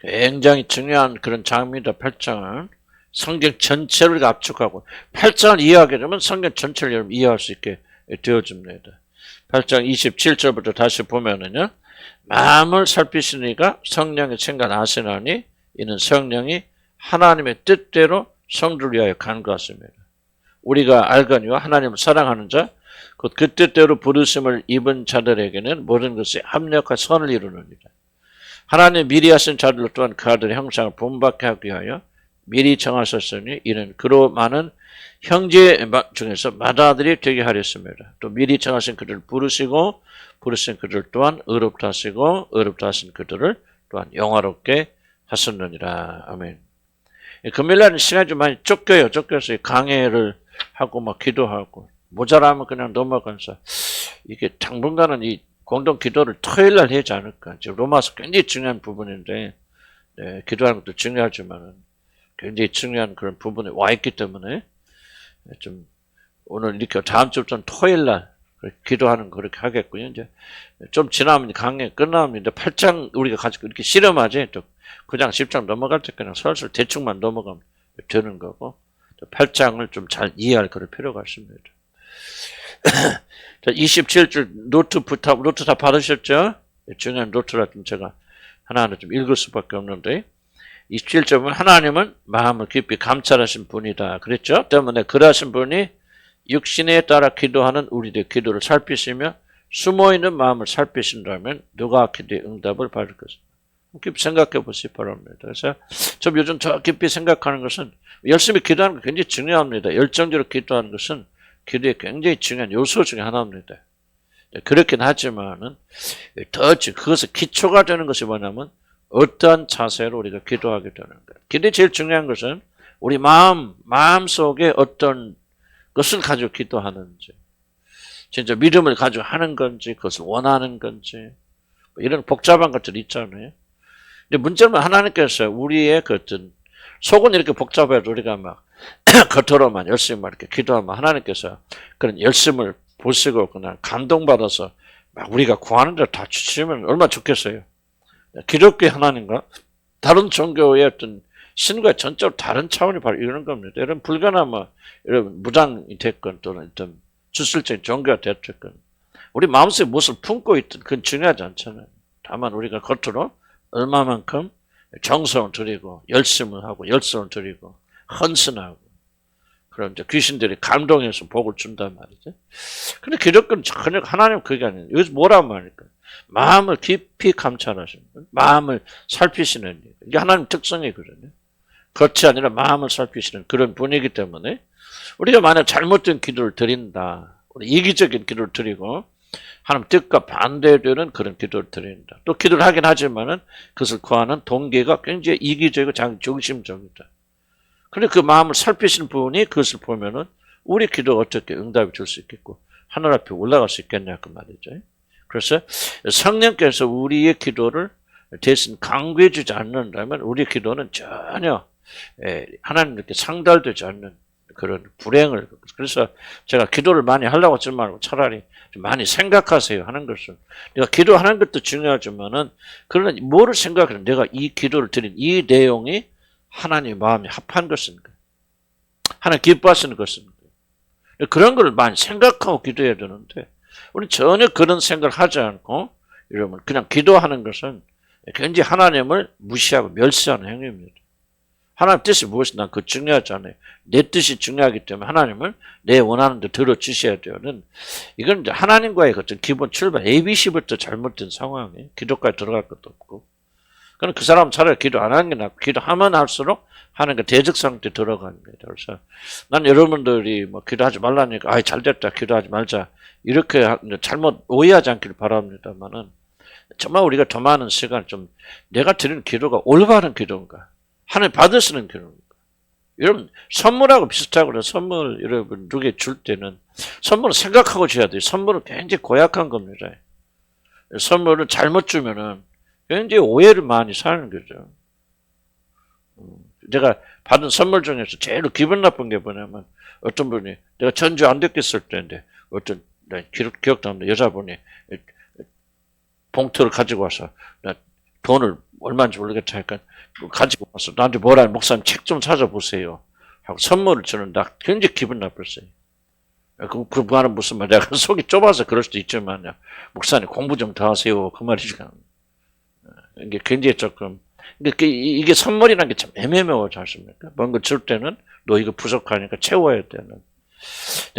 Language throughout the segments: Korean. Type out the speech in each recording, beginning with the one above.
굉장히 중요한 그런 장입니다. 8장은 성경 전체를 압축하고 8장을 이해하게 되면 성경 전체를 여러분 이해할 수 있게 되어집니다. 8장 27절부터 다시 보면은요. 마음을 살피시니까 성령의 생각 아시나니 이는 성령이 하나님의 뜻대로 성도를 위하여 간구하십니다. 우리가 알거니와 하나님을 사랑하는 자 곧 그 뜻대로 부르심을 입은 자들에게는 모든 것이 합력과 선을 이루느니라. 하나님 미리 하신 자들 또한 그 아들의 형상을 본받게 하기 위하여 미리 정하셨으니 이는 그로 많은 형제 중에서 맏아들이 되게 하렸습니다. 또 미리 정하신 그들을 부르시고 부르신 그들 또한 의롭다 하시고 의롭다 하신 그들을 또한 영화롭게 하셨느니라. 아멘. 금요일날은 시간이 좀 많이 쫓겨서 강해를 하고 막 기도하고 모자라면 그냥 넘어가면서 이게 당분간은 이 공동 기도를 토요일날 해야지 않을까. 지금 로마서 굉장히 중요한 부분인데 네, 기도하는 것도 중요하지만 굉장히 중요한 그런 부분에 와 있기 때문에 좀 오늘 이렇게 다음 주부터는 토요일날 기도하는 거 그렇게 하겠고요. 이제 좀 지나면 강의 끝나면 8장 우리가 가지고 이렇게 실험하지 또 9장 10장 넘어갈 때 그냥 설설 대충만 넘어가면 되는 거고 8장을 좀 잘 이해할 그럴 필요가 있습니다. 자, 27줄 노트 다 받으셨죠? 중요한 노트라 좀 제가 하나하나 좀 읽을 수밖에 없는데 27점은 하나님은 마음을 깊이 감찰하신 분이다. 그랬죠? 때문에 그러하신 분이 육신에 따라 기도하는 우리들의 기도를 살피시며 숨어있는 마음을 살피신다면 누가 기도의 응답을 받을 것입니다. 깊이 생각해 보시기 바랍니다. 그래서 저 요즘 더 깊이 생각하는 것은 열심히 기도하는 거 굉장히 중요합니다. 열정적으로 기도하는 것은 기도의 굉장히 중요한 요소 중에 하나입니다. 그렇긴 하지만은 더 그것의 기초가 되는 것이 뭐냐면 어떠한 자세로 우리가 기도하게 되는 거예요. 기도의 제일 중요한 것은 우리 마음 속에 어떤 것을 가지고 기도하는지, 진짜 믿음을 가지고 하는 건지, 그것을 원하는 건지, 이런 복잡한 것들이 있잖아요. 근데 문제는 하나님께서 우리의 그 어떤 속은 이렇게 복잡해도 우리가 막 겉으로만 열심히 막 이렇게 기도하면 하나님께서 그런 열심을 보시고 그냥 감동받아서 막 우리가 구하는 대로 다 주시면 얼마나 좋겠어요. 기독교 하나님과 다른 종교의 어떤 신과 전적으로 다른 차원이 바로 이런 겁니다. 여러분 불교나 뭐 여러분 무당이 됐건 또는 어떤 주술적인 종교가 됐건 우리 마음속에 무엇을 품고 있든 그건 중요하지 않잖아요. 다만 우리가 겉으로 얼마만큼 정성을 들이고 열심을 하고 열성을 들이고 헌신하고 그럼 이제 귀신들이 감동해서 복을 준단 말이죠. 근데 기독교는 전혀 하나님 그게 아니에요. 여기서 뭐란 말일까? 마음을 깊이 감찰하시는 분, 마음을 살피시는 일. 이게 하나님 특성이거든요. 겉이 아니라 마음을 살피시는 그런 분이기 때문에 우리가 만약 잘못된 기도를 드린다, 우리 이기적인 기도를 드리고 하나님 뜻과 반대되는 그런 기도를 드린다. 또 기도를 하긴 하지만은 그것을 구하는 동기가 굉장히 이기적이고 자기 중심적이다. 그런데 그 마음을 살피시는 분이 그것을 보면은 우리 기도가 어떻게 응답이 줄 수 있겠고 하늘 앞에 올라갈 수 있겠냐 그 말이죠. 그래서 성령께서 우리의 기도를 대신 강구해 주지 않는다면 우리 기도는 전혀 하나님께 상달되지 않는 그런 불행을. 그래서 제가 기도를 많이 하려고 하지 말고 차라리 좀 많이 생각하세요 하는 것은. 내가 기도하는 것도 중요하지만은 그러나 뭐를 생각하는 내가 이 기도를 드린 이 내용이 하나님의 마음에 합한 것인가? 하나님 기뻐하시는 것인가? 그런 걸 많이 생각하고 기도해야 되는데 우리는 전혀 그런 생각을 하지 않고 여러분 그냥 기도하는 것은 굉장히 하나님을 무시하고 멸시하는 행위입니다. 하나님 뜻이 무엇이 난 그거 중요하지 않아요. 내 뜻이 중요하기 때문에 하나님을 내 원하는 데 들어주셔야 되는 이건 이제 하나님과의 어떤 기본 출발 ABC부터 잘못된 상황이에요. 기도까지 들어갈 것도 없고 그럼 그 사람은 차라리 기도 안 하는 게 낫고 기도하면 할수록 하나님과 대적 상태에 들어갑니다. 그래서 난 여러분들이 뭐 기도하지 말라니까 아이 잘됐다 기도하지 말자 이렇게 잘못 오해하지 않기를 바랍니다만은 정말 우리가 더 많은 시간 좀 내가 드리는 기도가 올바른 기도인가 하나님 받으시는 기도인가 여러분 선물하고 비슷하거든요. 선물 여러분 누구에게 줄 때는 선물은 생각하고 줘야 돼요. 선물은 굉장히 고약한 겁니다. 선물을 잘못 주면은 굉장히 오해를 많이 사는 거죠. 내가 받은 선물 중에서 제일 기분 나쁜 게 뭐냐면 어떤 분이 내가 전주 안 됐겠을 때인데 어떤 기억도 안 나 여자분이 봉투를 가지고 와서 돈을 얼마인지 모르겠다. 하니까 가지고 와서 나한테 뭐라 목사님 책 좀 찾아보세요. 하고 선물을 주는 나 굉장히 기분 나빴어요. 그 말은 무슨 말? 내가 속이 좁아서 그럴 수도 있지만 목사님 공부 좀 더 하세요. 그 말이지. 이게 굉장히 조금 이게 선물이라는 게 참 애매모호하지 않습니까? 뭔가 줄 때는 너 이거 부족하니까 채워야 되는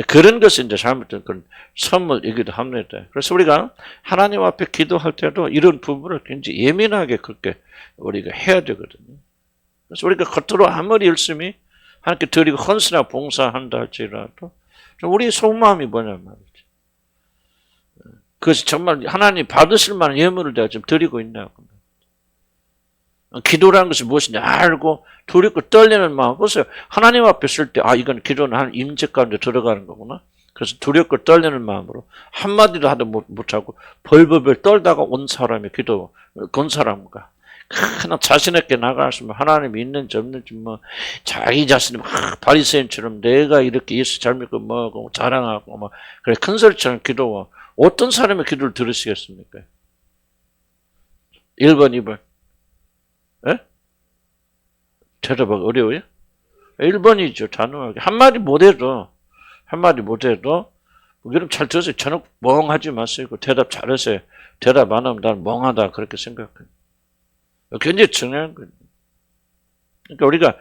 그런 것이 이제 잘못된 그런 선물이기도 합니다. 그래서 우리가 하나님 앞에 기도할 때도 이런 부분을 굉장히 예민하게 그렇게 우리가 해야 되거든요. 그래서 우리가 겉으로 아무리 열심히 하나님께 드리고 헌신하고 봉사한다 할지라도 우리의 속마음이 뭐냐는 말이죠. 그것이 정말 하나님 받으실 만한 예물을 내가 지금 드리고 있나. 기도라는 것이 무엇인지 알고 두렵고 떨리는 마음. 보세요. 하나님 앞에 쓸 때 이건 기도는 하나님 임재 가운데 들어가는 거구나. 그래서 두렵고 떨리는 마음으로 한마디도 하도 못하고 벌벌벌 떨다가 온 사람이 기도 건 사람과 그냥 자신있게 나가시면 하나님이 있는지 없는지 자기 자신이 바리새인처럼 내가 이렇게 예수 잘 믿고 뭐하고 자랑하고 그래 큰 소리처럼 기도와 어떤 사람의 기도를 들으시겠습니까? 1번, 2번. 예? 대답하기 어려워요? 1번이죠. 단호하게. 한마디 못해도 그럼 잘 들으세요. 저녁 멍하지 마세요. 대답 잘하세요. 대답 안 하면 난 멍하다 그렇게 생각해요. 굉장히 중요한 거예요. 그러니까 우리가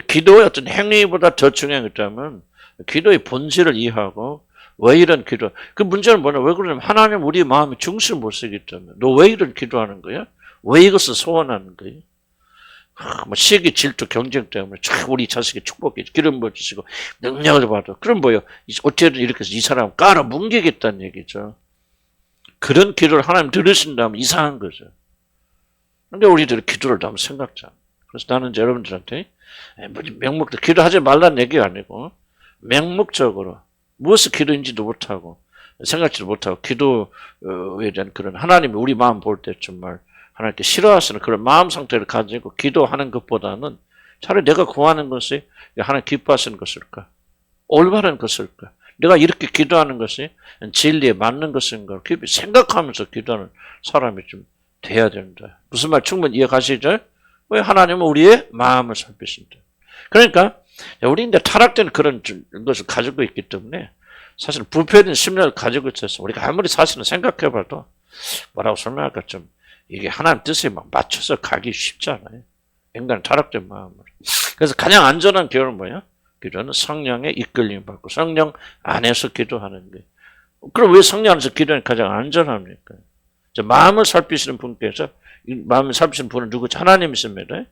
기도의 어떤 행위보다 더 중요한 게 있다면 기도의 본질을 이해하고 왜 이런 기도 그 문제는 뭐냐 왜 그러냐면 하나님 우리 마음에 중심을 못 쓰기 때문에 너 왜 이런 기도하는 거야? 왜 이것을 소원하는 거야? 시기, 질투, 경쟁 때문에 우리 자식의 축복이 기름 부어주시고 능력을 받아. 그럼 뭐요? 어쨌든 이렇게 해서 이 사람 깔아 뭉개겠다는 얘기죠. 그런 기도를 하나님 들으신다면 이상한 거죠. 근데 우리들이 기도를 한번 생각지 않아. 그래서 나는 여러분들한테 명목도 기도하지 말라는 얘기가 아니고 맹목적으로 무엇을 기도인지도 못하고 생각지도 못하고 기도에 대한 그런 하나님이 우리 마음 볼 때 정말 하나님께 싫어하시는 그런 마음 상태를 가지고 기도하는 것보다는 차라리 내가 구하는 것이 하나님 기뻐하시는 것일까? 올바른 것일까? 내가 이렇게 기도하는 것이 진리에 맞는 것인가? 생각하면서 기도하는 사람이 좀 돼야 된다. 무슨 말 충분히 이해가시죠? 왜 하나님은 우리의 마음을 살피신다. 그러니까 우리 이제 타락된 그런 것을 가지고 있기 때문에 사실 부패된 심리를 가지고 있어서 우리가 아무리 사실은 생각해봐도 뭐라고 설명할까 좀 이게 하나님 뜻에 막 맞춰서 가기 쉽지 않아요. 인간은 타락된 마음으로. 그래서 가장 안전한 기도는 뭐예요? 기도는 성령의 이끌림 받고 성령 안에서 기도하는 거예요. 그럼 왜 성령 안에서 기도는 가장 안전합니까? 마음을 살피시는 분께서 마음을 살피시는 분은 누구지? 하나님이십니다.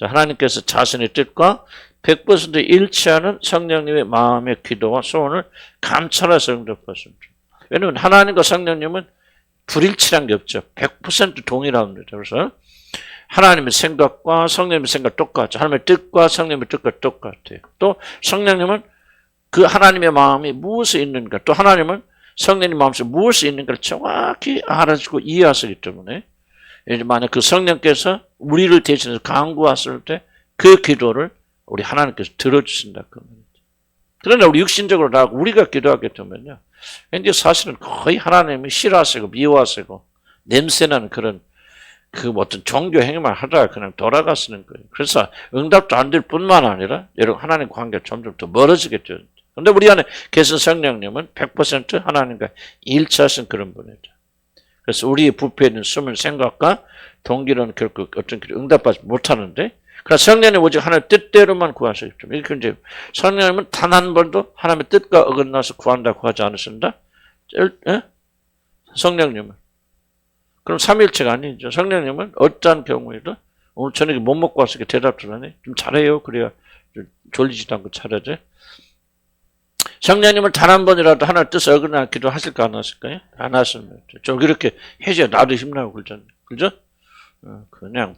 하나님께서 자신의 뜻과 100% 일치하는 성령님의 마음의 기도와 소원을 감찰해서 응답하십니다. 왜냐하면 하나님과 성령님은 불일치란 게 없죠. 100% 동일합니다. 그래서 하나님의 생각과 성령님의 생각 똑같죠. 하나님의 뜻과 성령님의 뜻과 똑같아요. 또 성령님은 그 하나님의 마음이 무엇에 있는가, 또 하나님은 성령님 마음속에 무엇이 있는가를 정확히 알아주고 이해하시기 때문에 만약 그 성령께서 우리를 대신해서 간구하실 때 그 기도를 우리 하나님께서 들어주신다. 그러나 우리 육신적으로 나가고 우리가 기도하게 되면요. 근데 사실은 거의 하나님이 싫어하시고 미워하시고 냄새나는 그런 그 어떤 종교 행위만 하다가 그냥 돌아가시는 거예요. 그래서 응답도 안 될 뿐만 아니라 여러분 하나님 관계가 점점 더 멀어지겠죠. 그런데 우리 안에 계신 성령님은 100% 하나님과 일치하신 그런 분이죠. 그래서 우리의 부패에 있는 숨은 생각과 동기로는 결코 어떤 길을 응답하지 못하는데 그러나 성령님 오직 하나님의 뜻대로만 구하시기 때문에 이렇게 이제 성령님은 단 한 번도 하나님의 뜻과 어긋나서 구한다고 하지 않으신다? 성령님은. 그럼 삼일체가 아니죠. 성령님은 어떠한 경우에도 오늘 저녁에 못 먹고 왔으니까 대답을 하네. 좀 잘해요. 그래야 졸리지도 않고 잘하죠. 성령님을 단 한 번이라도 하나님의 뜻을 어긋나 기도하실까 안 하실까요? 안 하십니다. 좀 이렇게 해줘야 나도 힘나고 그러잖아요. 그죠? 그냥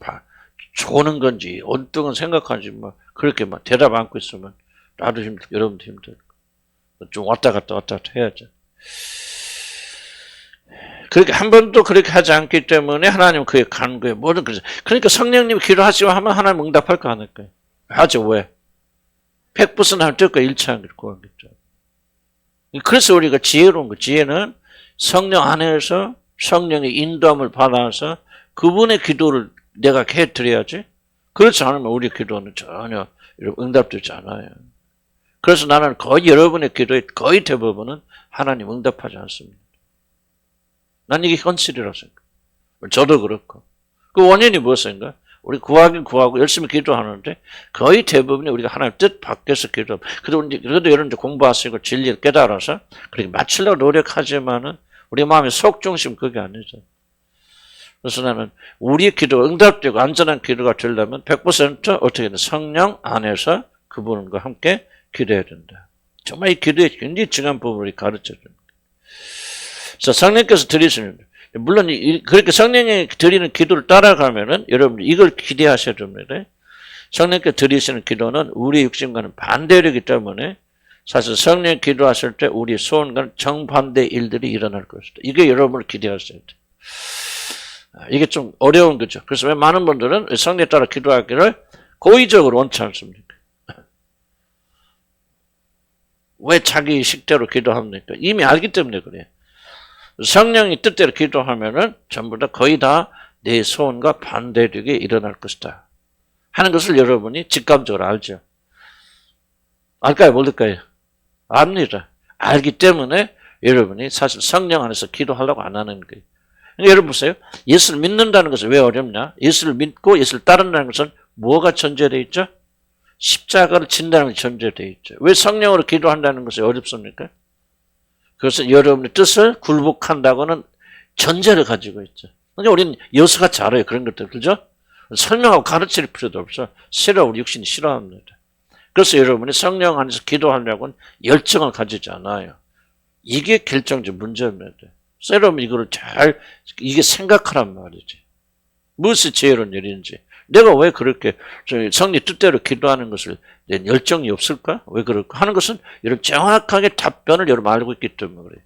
조는 건지 엉뚱한 생각하는지 그렇게 대답 않고 있으면 나도 힘들고 여러분도 힘들고 좀 왔다 갔다 해야죠. 그렇게 한 번도 그렇게 하지 않기 때문에 하나님은 그에 가는 거예요. 뭐든 그러죠. 그러니까 성령님이 기도하시고 하면 하나님 응답할까 안 할까요? 하죠. 왜? 100% 하나님 뜻과 일치한 걸 구하겠죠. 그래서 우리가 지혜로운 거. 지혜는 성령 안에서 성령의 인도함을 받아서 그분의 기도를 내가 해드려야지. 그렇지 않으면 우리 기도는 전혀 응답되지 않아요. 그래서 나는 거의 여러분의 기도의 거의 대부분은 하나님 응답하지 않습니다. 난 이게 현실이라고 생각해요. 저도 그렇고. 그 원인이 무엇인가? 우리 구하긴 구하고 열심히 기도하는데 거의 대부분이 우리가 하나님 뜻 밖에서 기도합니다. 그래도 여러분 공부하시고 진리를 깨달아서 그렇게 맞추려고 노력하지만은 우리 마음의 속중심 그게 아니죠. 그래서 나는 우리의 기도가 응답되고 안전한 기도가 되려면 100% 어떻게 되나 성령 안에서 그분과 함께 기도해야 된다. 정말 이 기도의 굉장히 중요한 부분을 가르쳐 줍니다. 그래서 성령께서 드리시는 물론 그렇게 성령이 드리는 기도를 따라가면은 여러분 이걸 기대하셔야 됩니다. 성령께서 드리시는 기도는 우리 육신과는 반대이기 때문에 사실 성령 기도하실 때 우리 소원과는 정반대 일들이 일어날 것이다. 이게 여러분을 기대하셔야 돼요. 이게 좀 어려운 거죠. 그래서 왜 많은 분들은 성령에 따라 기도하기를 고의적으로 원치 않습니까? 왜 자기 식대로 기도합니까? 이미 알기 때문에 그래요. 성령이 뜻대로 기도하면은 전부 다 거의 다 내 소원과 반대되게 일어날 것이다 하는 것을 여러분이 직감적으로 알죠. 알까요? 모를까요? 압니다. 알기 때문에 여러분이 사실 성령 안에서 기도하려고 안 하는 거예요. 그러니까 여러분 보세요. 예수를 믿는다는 것은 왜 어렵냐? 예수를 믿고 예수를 따른다는 것은 뭐가 전제되어 있죠? 십자가를 진다는 것이 전제되어 있죠. 왜 성령으로 기도한다는 것이 어렵습니까? 그것은 여러분의 뜻을 굴복한다고는 전제를 가지고 있죠. 그러니까 우리는 여수같이 알아요. 그런 것들. 그죠? 설명하고 가르칠 필요도 없어. 싫어. 우리 육신이 싫어합니다. 그래서 여러분이 성령 안에서 기도하려고는 열정을 가지지 않아요. 이게 결정적 문제입니다. 그래서 여러분 이거를 이게 생각하란 말이지. 무엇이 죄로운 일인지. 내가 왜 그렇게 성령 뜻대로 기도하는 것을 내 열정이 없을까? 왜 그럴까? 하는 것은 여러분 정확하게 답변을 여러분 알고 있기 때문에 그래요.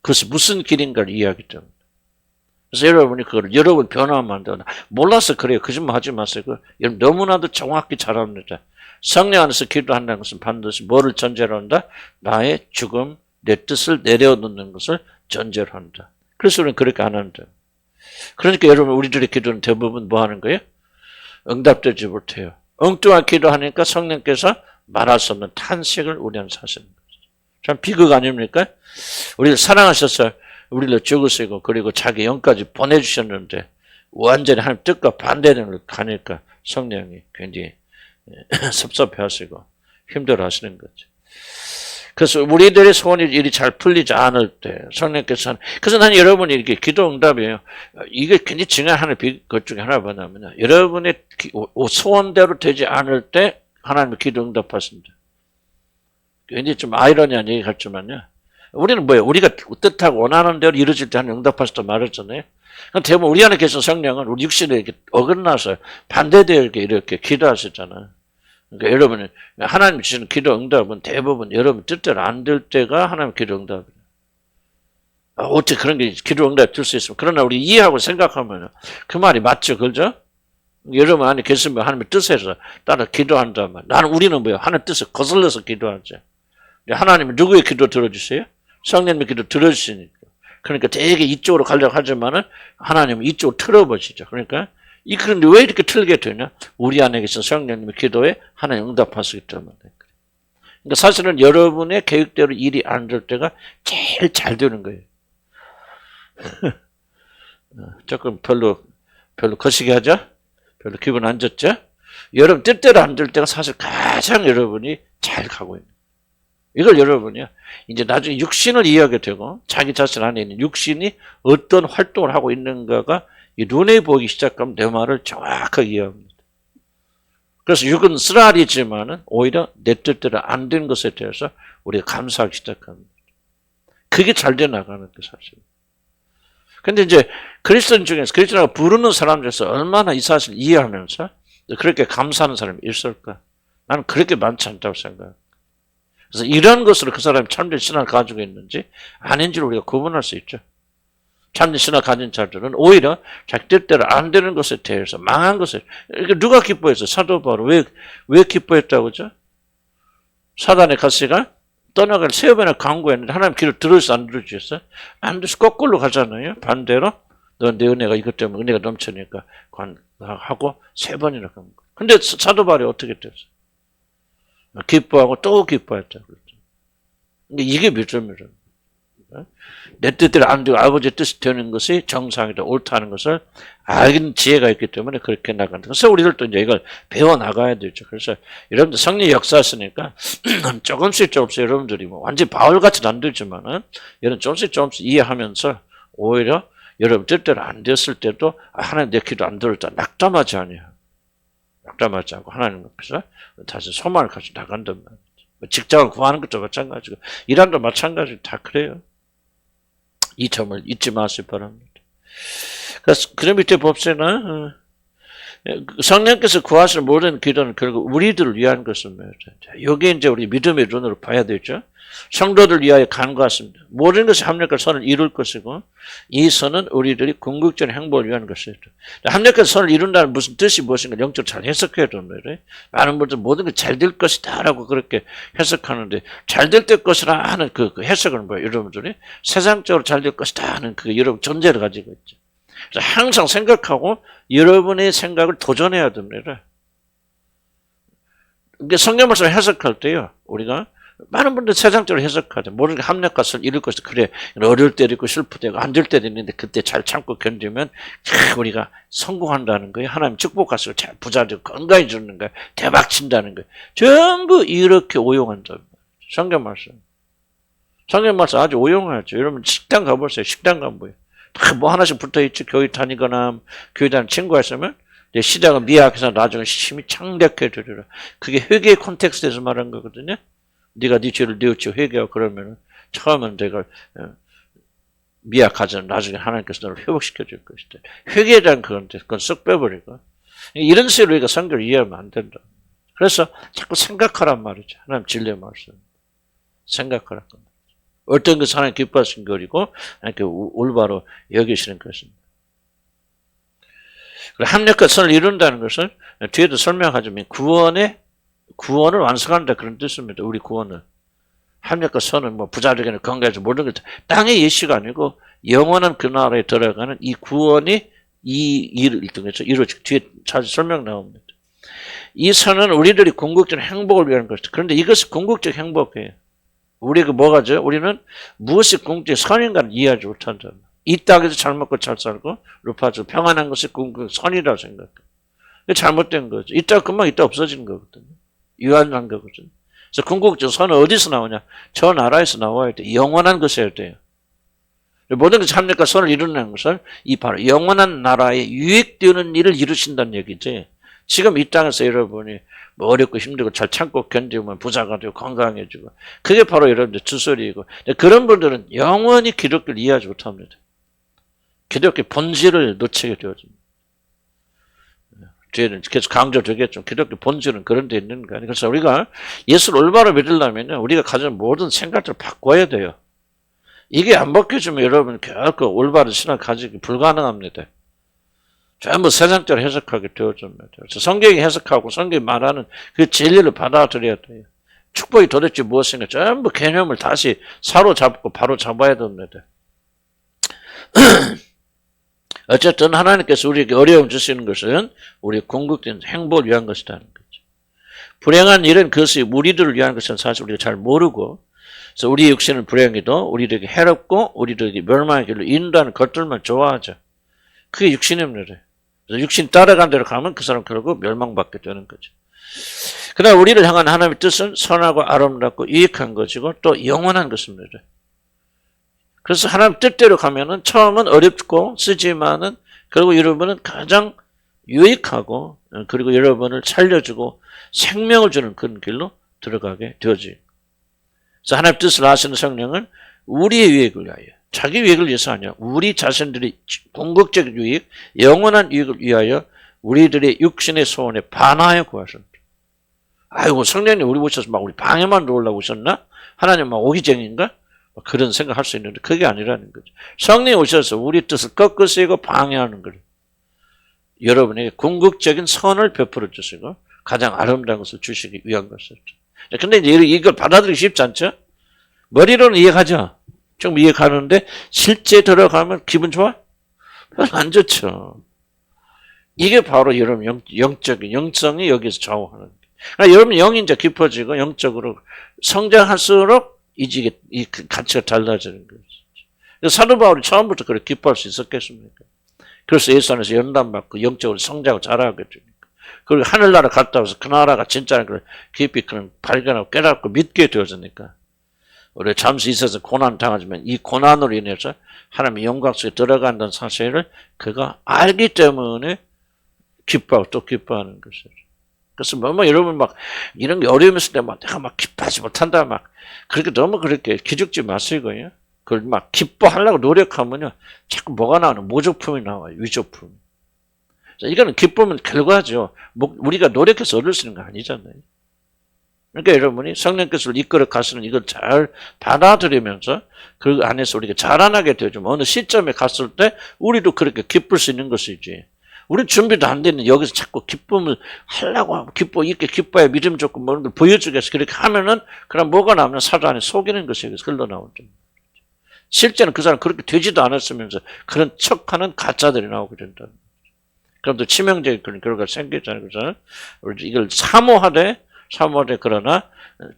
그것이 무슨 길인가를 이해하기 때문에. 그래서 여러분이 그걸 여러분 변화하면 안 돼요. 몰라서 그래요. 거짓말 하지 마세요. 여러분 너무나도 정확히 잘 압니다. 성령 안에서 기도한다는 것은 반드시 뭐를 전제로 한다? 나의 죽음, 내 뜻을 내려놓는 것을 전제로 한다. 그래서 우리는 그렇게 안 한다. 그러니까 여러분 우리들의 기도는 대부분 뭐 하는 거예요? 응답되지 못해요. 엉뚱한 기도하니까 성령께서 말할 수 없는 탄식을 우리한테 하시는 거죠. 참 비극 아닙니까? 우리를 사랑하셔서 우리를 죽으시고 그리고 자기 영까지 보내주셨는데 완전히 하나님 뜻과 반대되는 걸 가니까 성령이 굉장히 섭섭해하시고 힘들어하시는 거죠. 그래서 우리들의 소원이 일이 잘 풀리지 않을 때 성령께서는 그래서 나는 여러분이 이렇게 기도 응답이에요. 이게 굉장히 중요한 하나의 것 중에 하나 뭐냐면요. 여러분의 소원대로 되지 않을 때 하나님의 기도 응답하십니다. 굉장히 좀 아이러니한 얘기 같지만요. 우리는 뭐예요? 우리가 뜻하고 원하는 대로 이루어질 때 하나님 응답하시다 말했잖아요. 대부분 우리 안에 계신 성령은 우리 육신에 이렇게 어긋나서 반대되어 이렇게 기도하셨잖아요. 그러니까 여러분이 하나님 주시는 기도 응답은 대부분 여러분 뜻대로 안 될 때가 하나님 기도 응답이에요. 어떻게 그런 게 기도 응답이 될 수 있으면 그러나 우리 이해하고 생각하면 그 말이 맞죠, 그죠? 여러분 안에 계시면 하나님의 뜻에서 따라 기도한다면 우리는 뭐예요? 하나님 뜻을 거슬러서 기도하죠. 하나님은 누구의 기도 들어주세요? 성령님의 기도 들어주시니까. 그러니까 되게 이쪽으로 가려고 하지만은 하나님은 이쪽으로 틀어보시죠. 그러니까 그런데 왜 이렇게 틀게 되냐? 우리 안에 계신 성령님의 기도에 하나님 응답하시기 때문에. 그러니까 사실은 여러분의 계획대로 일이 안 될 때가 제일 잘 되는 거예요. 조금 별로 거시기 하죠? 별로 기분 안 좋죠? 여러분 뜻대로 안 될 때가 사실 가장 여러분이 잘 가고 있는 거예요. 이걸 여러분이요. 이제 나중에 육신을 이해하게 되고 자기 자신 안에 있는 육신이 어떤 활동을 하고 있는가가 눈에 보이기 시작하면 내 말을 정확하게 이해합니다. 그래서 육은 쓰라리지만은 오히려 내 뜻대로 안 된 것에 대해서 우리가 감사하기 시작합니다. 그게 잘 돼 나가는 게 사실. 근데 이제 그리스도인 중에서 그리스도가 부르는 사람 중에서 얼마나 이 사실을 이해하면서 그렇게 감사하는 사람이 있을까? 나는 그렇게 많지 않다고 생각해요. 그래서 이런 것으로 그 사람이 참된 신앙을 가지고 있는지 아닌지를 우리가 구분할 수 있죠. 참된 신앙을 가진 자들은 오히려 자기 뜻대로 안 되는 것에 대해서 망한 것에 누가 기뻐했어요? 사도 바울 왜 기뻐했다고 그러죠? 사단의 가시가 떠나갈 세 번이나 강구했는데 하나님 길을 들어주셔서 안 들어주셨어요? 안 들어서 거꾸로 가잖아요. 반대로 너 내 은혜가 이것 때문에 은혜가 넘치니까 하고 3번이나 간 거예요. 근데 사도 바울이 어떻게 됐어? 기뻐하고 또 기뻐했다. 근데 이게 믿음이죠. 내 뜻대로 안 되고 아버지의 뜻이 되는 것이 정상이다, 옳다는 것을 알긴 지혜가 있기 때문에 그렇게 나간다. 그래서 우리들도 이제 이걸 배워 나가야 되죠. 그래서 여러분들 성령 역사였으니까 조금씩 여러분들이 뭐 완전 바울같이 안 되지만은 이런 조금씩 이해하면서 오히려 여러분 뜻대로 안 됐을 때도 하나님 내 기도 안 들었다 낙담하지 아니야. 낙담하지 않고 하나님 앞에서 다시 소망을 가지고 나간단 말이죠. 직장을 구하는 것도 마찬가지고 일한도 마찬가지고 다 그래요. 이 점을 잊지 마시기 바랍니다. 그래서 그런 밑에 봅시다. 성령께서 구하시는 모든 기도는 결국 우리들을 위한 것입니다. 여기 이제 우리 믿음의 눈으로 봐야 되죠. 성도들 위하여 간구하십니다. 모든 것이 합력과 선을 이룰 것이고 이 선은 우리들이 궁극적인 행복을 위한 것이죠. 합력과 선을 이룬다는 무슨 뜻이 무엇인가 영적으로 잘 해석해야 됩니다. 많은 분들 모든 게 잘 될 것이다라고 그렇게 해석하는데 잘 될 것이라 하는 그 해석은 뭐예요? 여러분들이 세상적으로 잘 될 것이다 하는 그 여러분 전제를 가지고 있죠. 그래서 항상 생각하고 여러분의 생각을 도전해야 됩니다. 그러니까 성경 말씀을 해석할 때요, 우리가 많은 분들 세상적으로 해석하죠. 모든 게 합력과 선을 이룰 것이 그래. 어려울 때도 있고 슬플 때도 안 될 때도 있는데 그때 잘 참고 견디면 우리가 성공한다는 거예요. 하나님 축복하시고 잘 부자되고 건강해지는 거예요. 대박 친다는 거예요. 전부 이렇게 오용한다. 성경 말씀. 성경 말씀 아주 오용하죠. 여러분 식당 가보세요. 식당 가보세요. 뭐 하나씩 붙어있지. 교회 다니거나 교회 다니는 친구가 있으면 시작은 미약해서 나중에 힘이 창백해 되리라. 그게 회개의 콘텍스트에서 말한 거거든요. 네가 네 죄를 뉘우치고 회개하고 그러면 처음은 내가 미약하지만 나중에 하나님께서 너를 회복시켜 줄 것이다. 회개에 대한 그건 쏙 빼버리고 이런 식으로 우리가 성경을 이해하면 안 된다. 그래서 자꾸 생각하란 말이죠. 하나님 진리의 말씀. 생각하란 말이죠. 어떤 것을 하나님 기뻐하시는 거리고 하나님께 올바로 여기시는 것입니다. 합력과 선을 이룬다는 것은 뒤에도 설명하자면 구원을 완성한다 그런 뜻입니다. 우리 구원을. 합력과 선은 뭐 부자되게는 건강해서 모든 것 땅의 예시가 아니고 영원한 그 나라에 들어가는 이 구원이 이 일을 통해서 이루어지고 뒤에 자주 설명 나옵니다. 이 선은 우리들이 궁극적인 행복을 위한 것이다. 그런데 이것이 궁극적 행복이에요. 우리가 뭐가죠? 우리는 무엇이 궁극적 선인가를 이해하지 못한다. 이 땅에서 잘 먹고 잘 살고 루파주 평안한 것이 궁극적 선이라고 생각해요. 잘못된 거죠. 이따 금방 이따 없어지는 거거든요. 유한한 거거든요. 그래서 궁극적 선은 어디서 나오냐? 저 나라에서 나와야 돼. 영원한 것이어야 돼요. 모든 것이 합력과 선을 이루는 것은 이 바로 영원한 나라에 유익되는 일을 이루신다는 얘기지. 지금 이 땅에서 여러분이 뭐 어렵고 힘들고 잘 참고 견디면 부자가 되고 건강해지고 그게 바로 여러분들 주소리이고 그런 분들은 영원히 기독교를 이해하지 못합니다. 기독교 본질을 놓치게 되어집니다. 뒤에는 계속 강조되겠죠. 기독교 본질은 그런 데 있는 거 아니에요. 그래서 우리가 예수를 올바로 믿으려면 우리가 가진 모든 생각들을 바꿔야 돼요. 이게 안 바뀌어지면 여러분 결코 올바른 신앙 가지기 불가능합니다. 전부 세상적으로 해석하게 되어집니다. 그래서 성경이 해석하고 성경이 말하는 그 진리를 받아들여야 돼요. 축복이 도대체 무엇인가 전부 개념을 다시 사로잡고 바로 잡아야 됩니다. 어쨌든 하나님께서 우리에게 어려움 주시는 것은 우리 궁극적인 행복을 위한 것이라는 거죠. 불행한 일은 그것이 우리들을 위한 것은 사실 우리가 잘 모르고 그래서 우리 육신은 불행해도 우리들에게 해롭고 우리들에게 멸망의 길로 인도하는 것들만 좋아하죠. 그게 육신입니다. 그래서 육신 따라간 대로 가면 그 사람 결국 멸망받게 되는 거죠. 그러나 우리를 향한 하나님의 뜻은 선하고 아름답고 유익한 것이고 또 영원한 것입니다. 그래서 하나님 뜻대로 가면은 처음은 어렵고 쓰지만은 그리고 여러분은 가장 유익하고 그리고 여러분을 살려주고 생명을 주는 그런 길로 들어가게 되어지. 그래서 하나님 뜻을 아시는 성령은 우리의 유익을 위하여 자기 유익을 위해서 아니야. 우리 자신들이 궁극적 유익, 영원한 유익을 위하여 우리들의 육신의 소원에 반하여 구하셨다. 아이고 성령님 우리 오셔서 막 우리 방에만 놓으려고 오셨나? 하나님 막 오기쟁인가? 그런 생각할 수 있는데 그게 아니라는 거죠. 성령이 오셔서 우리 뜻을 꺾으시고 방해하는 거예요. 여러분에게 궁극적인 선을 베풀어 주시고 가장 아름다운 것을 주시기 위한 것이죠. 근데 이제 이걸 받아들이기 쉽지 않죠? 머리로는 이해가죠? 좀 이해가는데 실제 들어가면 기분 좋아? 안 좋죠. 이게 바로 여러분 영적인 영성이 여기서 좌우하는. 그러니까 여러분 영이 이제 깊어지고 영적으로 성장할수록 이 가치가 달라지는 거죠. 사도 바울이 처음부터 그렇게 기뻐할 수 있었겠습니까? 그래서 예수 안에서 연단받고 영적으로 성장하고 자라겠죠. 그리고 하늘나라 갔다 와서 그 나라가 진짜는 걸 깊이 그런 발견하고 깨닫고 믿게 되어지니까 우리 잠시 있어서 고난 당하지만 이 고난으로 인해서 하나님의 영광 속에 들어간다는 사실을 그가 알기 때문에 기뻐하고 또 기뻐하는 것이죠. 그래서 여러분 막 이런 게 어려움이 있을 때 막 내가 막 기뻐하지 못한다 막 그렇게 너무 그렇게 기죽지 마시고요. 그걸 막 기뻐하려고 노력하면요. 자꾸 뭐가 나오는 모조품이 나와요. 위조품. 이거는 기쁨은 결과죠. 우리가 노력해서 얻을 수 있는 거 아니잖아요. 그러니까 여러분이 성령께서 이끌어 가시는 이걸 잘 받아들이면서 그 안에서 우리가 자라나게 되죠. 어느 시점에 갔을 때 우리도 그렇게 기쁠 수 있는 것이지. 우리 준비도 안 되는 여기서 자꾸 기쁨을 하려고 하고 이렇게 기뻐야 믿음 좋고 모든 걸 보여주기 위해서 그렇게 하면은 그럼 뭐가 나오면 사단이 속이는 것이 여기서 흘러나오죠. 실제는 그 사람 그렇게 되지도 않았으면서 그런 척하는 가짜들이 나오게 된다. 그럼 또 치명적인 그런 결과가 생기잖아요. 그래서 이걸 사모하되 그러나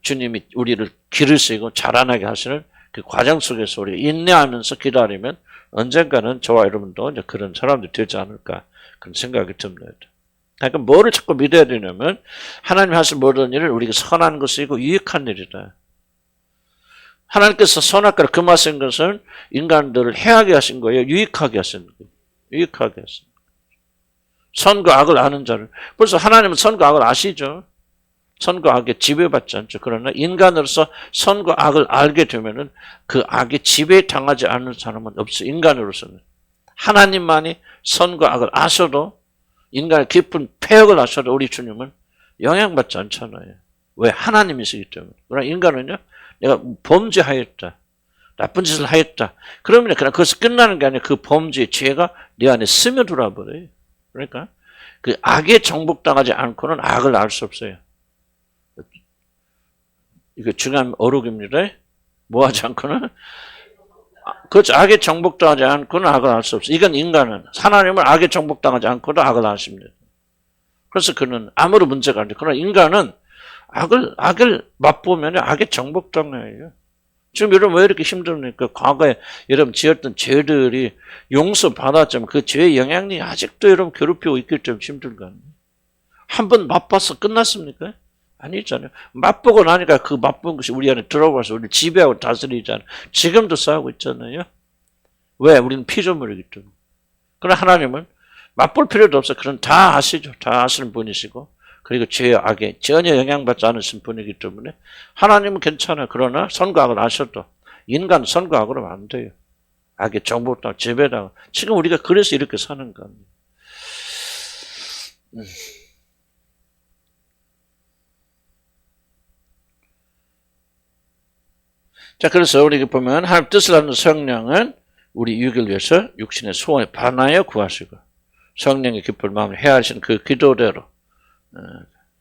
주님이 우리를 기르시고 자라나게 하시는 그 과정 속에서 우리가 인내하면서 기다리면 언젠가는 저와 여러분도 이제 그런 사람들이 되지 않을까 그런 생각이 듭니다. 그러니까 뭐를 자꾸 믿어야 되냐면 하나님이 하실 모든 일을 우리가 선한 것이고 유익한 일이다. 하나님께서 선악과를 금하신 것은 인간들을 해하게 하신 거예요. 유익하게 하신 거예요. 유익하게 하신 거예요. 선과 악을 아는 자를. 벌써 하나님은 선과 악을 아시죠. 선과 악에 지배받지 않죠. 그러나 인간으로서 선과 악을 알게 되면은 그 악에 지배당하지 않는 사람은 없어요. 인간으로서는. 하나님만이 선과 악을 아셔도 인간의 깊은 폐역을 아셔도 우리 주님은 영향받지 않잖아요. 왜? 하나님이시기 때문에. 그러나 인간은요. 내가 범죄하였다. 나쁜 짓을 하였다. 그러면 그냥 그것이 끝나는 게 아니라 그 범죄의 죄가 내 안에 스며들어 버려요. 그러니까 그 악에 정복당하지 않고는 악을 알 수 없어요. 이거 중요한 어록입니다. 뭐 하지 않고는 그렇죠. 악에 정복당하지 않고는 악을 알 수 없어요. 이건 인간은 하나님은 악에 정복당하지 않고도 악을 아십니다. 그래서 그는 아무런 문제가 안 돼요. 그러나 인간은 악을 맛보면 악에 정복당해요. 지금 여러분 왜 이렇게 힘듭니까? 과거에 여러분 지었던 죄들이 용서받았지만 그 죄의 영향력이 아직도 여러분 괴롭히고 있기 때문에 힘든 거 아니에요? 한 번 맛봐서 끝났습니까? 아니잖아요. 맛보고 나니까 그 맛본 것이 우리 안에 들어가서 우리를 지배하고 다스리잖아요. 지금도 싸우고 있잖아요. 왜? 우리는 피조물이기 때문에. 그러나 하나님은 맛볼 필요도 없어요. 그런 다 아시죠. 다 아시는 분이시고 그리고 죄의 악에 전혀 영향받지 않으신 분이기 때문에 하나님은 괜찮아요. 그러나 선과 악을 아셔도 인간 선과 악으로 하면 안 돼요. 악에 정복당하고 지배당하고 지금 우리가 그래서 이렇게 사는 거 아니에요. 자, 그래서 우리 보면 하나님 뜻을 아는 성령은 우리 유익을 위해서 육신의 소원에 반하여 구하시고 성령의 기쁜 마음을 헤아리시는 그 기도대로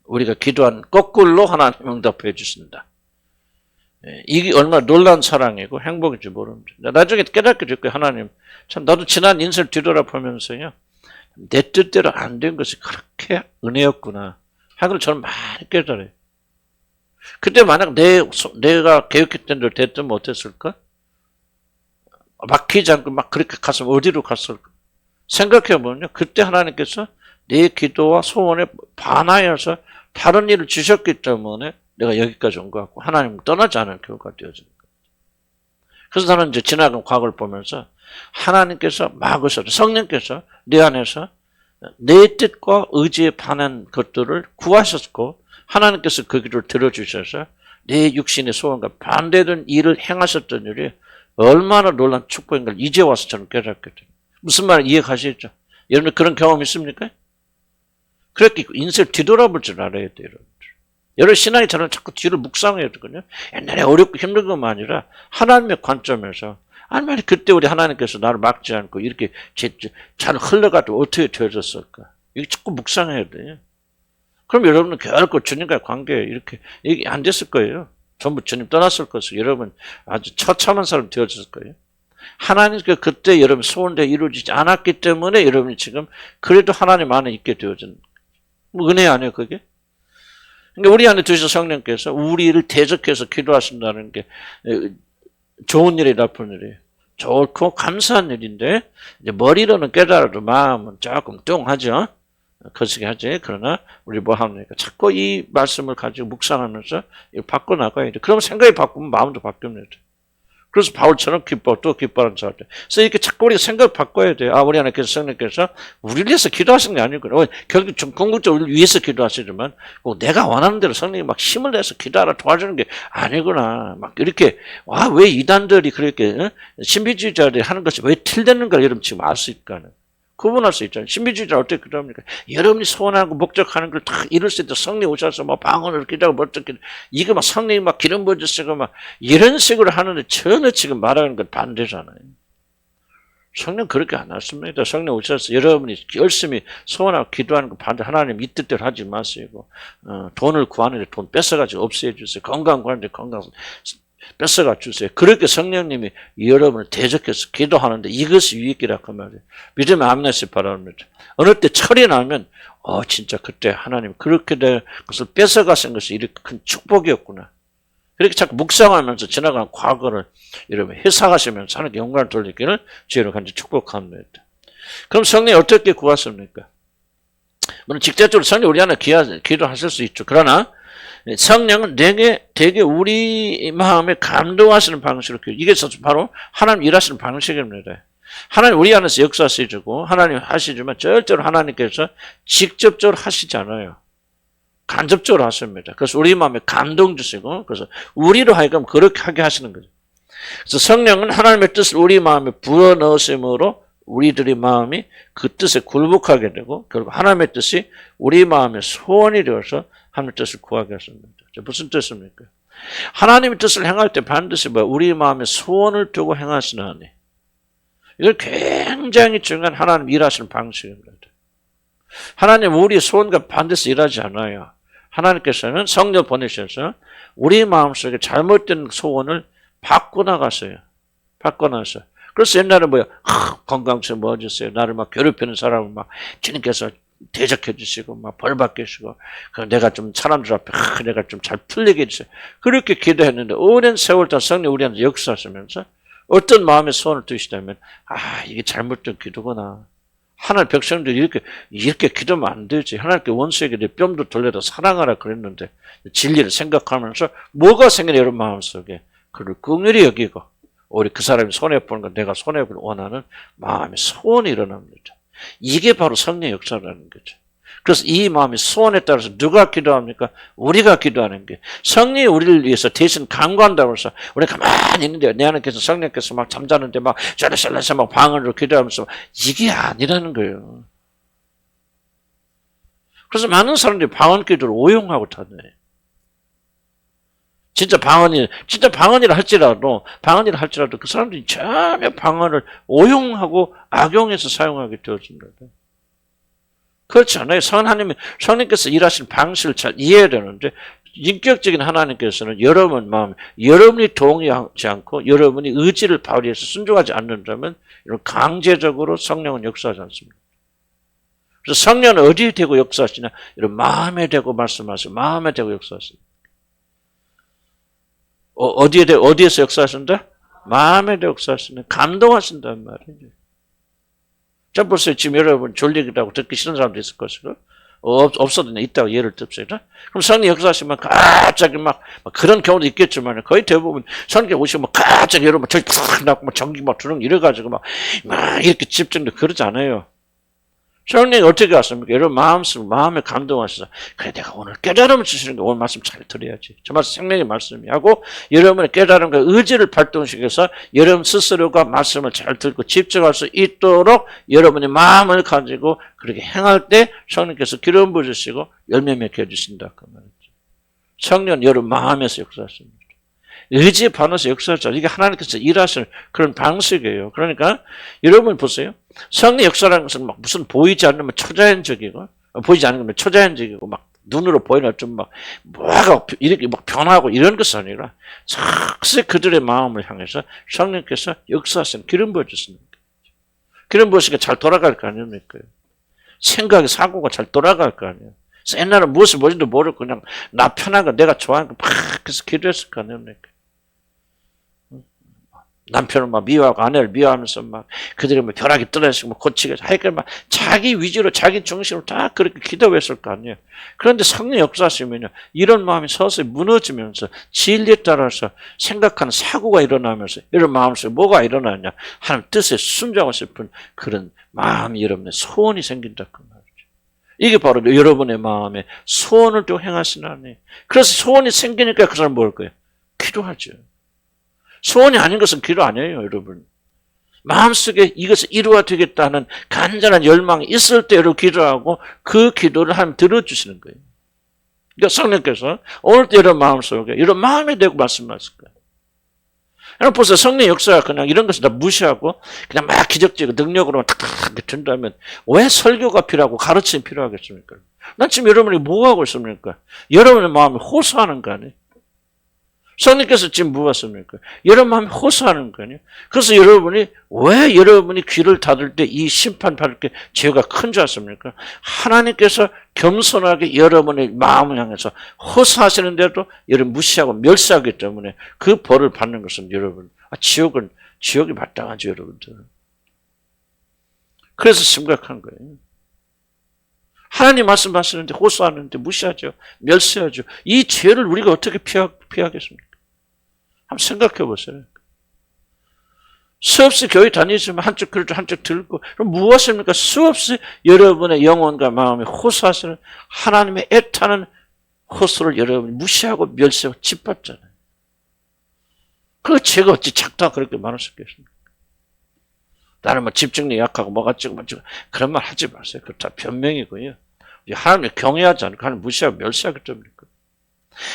우리가 기도한 거꾸로 하나님 응답해 주신다. 이게 얼마나 놀라운 사랑이고 행복인지 모릅니다. 나중에 깨닫게 될 거예요. 하나님 참 나도 지난 인생을 뒤돌아보면서요. 내 뜻대로 안 된 것이 그렇게 은혜였구나 하는 걸 저는 많이 깨달아요. 그때 만약 내가 계획했던 대로 됐으면 어땠을까? 막히지 않고 막 그렇게 갔으면 어디로 갔을까? 생각해보면요. 그때 하나님께서 내 기도와 소원에 반하여서 다른 일을 주셨기 때문에 내가 여기까지 온 것 같고 하나님은 떠나지 않은 결과가 되어지는 거예요. 그래서 나는 이제 지나간 과거를 보면서 하나님께서 막으셔도 성령께서 내 안에서 내 뜻과 의지에 반한 것들을 구하셨고 하나님께서 그 기도를 들어주셔서 내 육신의 소원과 반대된 일을 행하셨던 일이 얼마나 놀라운 축복인 걸 이제 와서 저는 깨닫게 됩니다. 무슨 말 이해가시죠? 여러분 그런 경험 있습니까? 그렇게 인생을 뒤돌아볼 줄 알아야 돼요. 여러분 신앙이 저는 자꾸 뒤를 묵상해야 되거든요. 옛날에 어렵고 힘든 것만 아니라 하나님의 관점에서 아니 그때 우리 하나님께서 나를 막지 않고 이렇게 잘 흘러가도 어떻게 되어졌을까? 이게 자꾸 묵상해야 돼요. 그럼 여러분은 결코 주님과의 관계에 이렇게 얘기 안 됐을 거예요. 전부 주님 떠났을 것이고 여러분 아주 처참한 사람 되어졌을 거예요. 하나님께 그때 여러분 소원대로 이루어지지 않았기 때문에 여러분이 지금 그래도 하나님 안에 있게 되어진 뭐 은혜 아니에요 그게? 그러니까 우리 안에 두셔서 성령께서 우리를 대적해서 기도하신다는 게 좋은 일이 나쁜 일이에요. 좋고 감사한 일인데 이제 머리로는 깨달아도 마음은 조금 뚱하죠. 거시기 하지. 그러나 우리 뭐 하니까 자꾸 이 말씀을 가지고 묵상하면서 이걸 바꿔나가야 돼. 그러면 생각이 바꾸면 마음도 바뀝니다. 그래서 바울처럼 기뻐 또 기뻐하는 자들. 그래서 이렇게 자꾸 우리가 생각을 바꿔야 돼요. 아, 우리 안에서 성령께서 우리를 위해서 기도하시는 게 아니고요. 결국 좀 궁극적으로 우리를 위해서 기도하시지만 내가 원하는 대로 성령이 막 힘을 내서 기도하라 도와주는 게 아니구나. 막 이렇게 왜 이단들이 그렇게 신비주의자들이 하는 것이 왜 틀렸는가 여러분 지금 알 수 있을까는. 구분할 수 있잖아요. 신비주의자 어떻게 기도합니까? 여러분이 소원하고 목적하는 걸 다 이룰 수 있도록 성령 오셔서 막 방언을 기도하고 어떻게 이거 막 성령이 막 기름 부어주시고 막 이런 식으로 하는데 전혀 지금 말하는 건 반대잖아요. 성령 그렇게 안 하십니다. 성령 오셔서 여러분이 열심히 소원하고 기도하는 거 반대 하나님 이 뜻대로 하지 마시고 돈을 구하는데 돈 뺏어가지고 없애 주세요. 건강 구하는데 건강 뺏어가 주세요. 그렇게 성령님이 여러분을 대적해서 기도하는데 이것이 유익이라고 말이에요. 믿으면 아멘하시기 바랍니다. 어느 때 철이 나면 진짜 그때 하나님 그렇게 된 것을 뺏어가신 것이 이렇게 큰 축복이었구나. 그렇게 자꾸 묵상하면서 지나간 과거를 여러분 회상하시면서 하나님께 영광을 돌리기를 주의로 간절히 축복합니다. 그럼 성령이 어떻게 구하십니까? 물론 직접적으로 성령 우리 안에 기도하실 수 있죠. 그러나 성령은 되게 우리 마음에 감동하시는 방식으로 이게 바로 하나님 일하시는 방식입니다. 하나님 우리 안에서 역사하시고 하나님 하시지만 절대로 하나님께서 직접적으로 하시지 않아요. 간접적으로 하십니다. 그래서 우리 마음에 감동 주시고 그래서 우리로 하여금 그렇게 하게 하시는 거죠. 그래서 성령은 하나님의 뜻을 우리 마음에 불어넣으심으로 우리들의 마음이 그 뜻에 굴복하게 되고 결국 하나님의 뜻이 우리 마음의 소원이 되어서 하나님의 뜻을 구하게 하십니다. 무슨 뜻입니까? 하나님의 뜻을 행할 때 반드시 우리 마음에 소원을 두고 행하시나니 이걸 굉장히 중요한 하나님 일하시는 방식입니다. 하나님 우리의 소원과 반드시 일하지 않아요. 하나님께서는 성령 보내셔서 우리 마음속에 잘못된 소원을 바꿔나가세요. 바꿔나서. 그래서 옛날에 건강성 뭐 주세요. 나를 막 괴롭히는 사람을 막 주님께서 대적해 주시고 막 벌 받게 해주시고 내가 좀 사람들 앞에 내가 좀 잘 풀리게 해주세요. 그렇게 기도했는데 오랜 세월 동안 성령 우리한테 역사하시면서 어떤 마음의 소원을 두시다면 이게 잘못된 기도구나. 하나님 백성들이 이렇게 기도하면 안 되지. 하나님께 원수에게 내 뺨도 돌려다 사랑하라 그랬는데 진리를 생각하면서 뭐가 생겨요 여러분 마음속에. 그를 긍휼히 여기고 우리 그 사람이 손해보는 건 내가 손해보기를 원하는 마음의 소원이 일어납니다. 이게 바로 성령의 역사라는 거죠. 그래서 이 마음의 소원에 따라서 누가 기도합니까? 우리가 기도하는 게. 성령이 우리를 위해서 대신 간구한다고 해서 우리가 가만히 있는데 내 안에서 성령께서 막 잠자는데 막 샬라샬라샤 막 방언으로 기도하면서 이게 아니라는 거예요. 그래서 많은 사람들이 방언 기도를 오용하고 다녀요. 진짜 방언이라 할지라도 그 사람들이 전혀 방언을 오용하고 악용해서 사용하게 되어집니다. 그렇지 않아요. 성령께서 일하시는 방식을 잘 이해해야 되는데, 인격적인 하나님께서는 여러분 마음, 여러분이 동의하지 않고 여러분이 의지를 발휘해서 순종하지 않는다면, 이런 강제적으로 성령은 역사하지 않습니다. 그래서 성령은 어디에 대고 역사하시냐? 이런 마음에 대고 말씀하시고, 마음에 대고 역사하십니다. 어디에서 역사하신다? 마음에 대고 역사하시는, 감동하신다는 말이죠. 자, 보세요. 지금 여러분 졸리기라고 듣기 싫은 사람도 있을 것이고, 없어도 있다고 예를 듭시다. 그럼 성령 역사하시면 갑자기 막 그런 경우도 있겠지만, 거의 대부분 성령 오시면 막 갑자기 여러분 저기 팍 나고 막 전기 막 두릉 이래가지고 막 이렇게 집중도 그러지 않아요. 성령이 어떻게 왔습니까? 여러분 마음에 감동하셔서, 그래, 내가 오늘 깨달음을 주시는 게 오늘 말씀 잘 들어야지. 저 말씀 생명의 말씀이 하고, 여러분의 깨달음과 의지를 발동시켜서 여러분 스스로가 말씀을 잘 듣고 집중할 수 있도록 여러분의 마음을 가지고 그렇게 행할 때 성령께서 기름 부으시고 열매 맺게 해주신다. 그 말이죠. 성령 여러분 마음에서 역사하십니다. 의지에 반해서 역사하죠. 이게 하나님께서 일하시는 그런 방식이에요. 그러니까 여러분 보세요. 성령 역사라는 것은 막 무슨 보이지 않는 초자연적이고, 보이지 않는 건 초자연적이고 막 눈으로 보이는 좀 막 뭐가 이렇게 막 변하고 이런 것이 아니라 석세 그들의 마음을 향해서 성령께서 역사하시는 기름 부어주시는 거예요. 기름 부으시니까 잘 돌아갈 거 아닙니까? 생각이 사고가 잘 돌아갈 거 아니에요. 옛날에 무엇을 뭔지도 모르고 그냥 나 편한 거 내가 좋아하는 거 막 그래서 기도했을 거 아닙니까? 남편을 막 미워하고 아내를 미워하면서 막 그들이 뭐 벼락이 떨어지고 뭐 고치게 하니까 막 자기 위주로 자기 중심으로 다 그렇게 기도했을 거 아니에요. 그런데 성령 역사하시면요 이런 마음이 서서히 무너지면서 진리에 따라서 생각하는 사고가 일어나면서 이런 마음속에 뭐가 일어나냐 하나님 뜻에 순종하고 싶은 그런 마음이 여러분의 소원이 생긴다 그 말이죠. 이게 바로 여러분의 마음에 소원을 또 행하시는 하나님. 그래서 소원이 생기니까 그 사람 뭘 거예요? 기도하죠. 소원이 아닌 것은 기도 아니에요, 여러분. 마음속에 이것을 이루어야 되겠다는 간절한 열망이 있을 때 여러분 기도하고 그 기도를 하나님 들어주시는 거예요. 그러니까 성령께서 오늘도 이런 마음속에 이런 마음에 대고 말씀하실 거예요. 여러분 보세요. 성령 역사가 그냥 이런 것을 다 무시하고 그냥 막 기적적인 능력으로만 탁탁 준다면 왜 설교가 필요하고 가르침이 필요하겠습니까? 난 지금 여러분이 뭐 하고 있습니까? 여러분의 마음을 호소하는 거 아니에요? 성령께서 지금 무엇입니까? 여러분 마음에 호소하는 거 아니에요? 그래서 여러분이 왜 여러분이 귀를 닫을 때 이 심판받을 게 죄가 큰 줄 아십니까? 하나님께서 겸손하게 여러분의 마음을 향해서 호소하시는데도 여러분 무시하고 멸시하기 때문에 그 벌을 받는 것은 여러분 지옥이 마땅하죠 여러분들. 그래서 심각한 거예요. 하나님 말씀하시는데 호소하는데 무시하죠. 멸시하죠. 이 죄를 우리가 어떻게 피하겠습니까? 한번 생각해 보세요. 수없이 교회 다니시면 한쪽 그릇 한쪽 들고 그럼 무엇입니까? 수없이 여러분의 영혼과 마음에 호소하시는 하나님의 애타는 호소를 여러분이 무시하고 멸시하고 짓밟잖아요. 그 죄가 어찌 작다 그렇게 많을 수 있겠습니까? 나는 뭐 집중력이 약하고 뭐가 찌고 그런 말 하지 마세요. 그거 다 변명이고요. 하나님을 경외하지 않고 하나님 무시하고 멸시하기 때문이니까.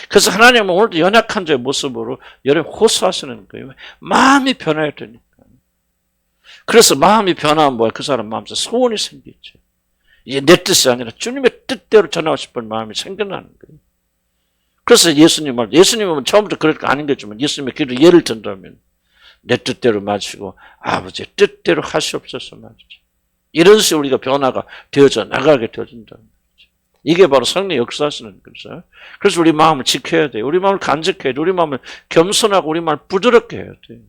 그래서 하나님은 오늘도 연약한 자의 모습으로 여러분 호소하시는 거예요. 마음이 변해야 되니까. 그래서 마음이 변하면 뭐야? 그 사람 마음속에 소원이 생기죠. 이제 내 뜻이 아니라 주님의 뜻대로 전하고 싶은 마음이 생겨나는 거예요. 그래서 예수님은 처음부터 그럴 거 아닌 거지만 예수님의 기도 예를 든다면 내 뜻대로 마시고 아버지의 뜻대로 하시옵소서 말이죠. 이런 식으로 우리가 변화가 되어져 나가게 되어진다. 이게 바로 성령 역사하시는 거죠. 그래서 우리 마음을 지켜야 돼요. 우리 마음을 간직해야 돼요. 우리 마음을 겸손하고 우리 마음을 부드럽게 해야 돼요.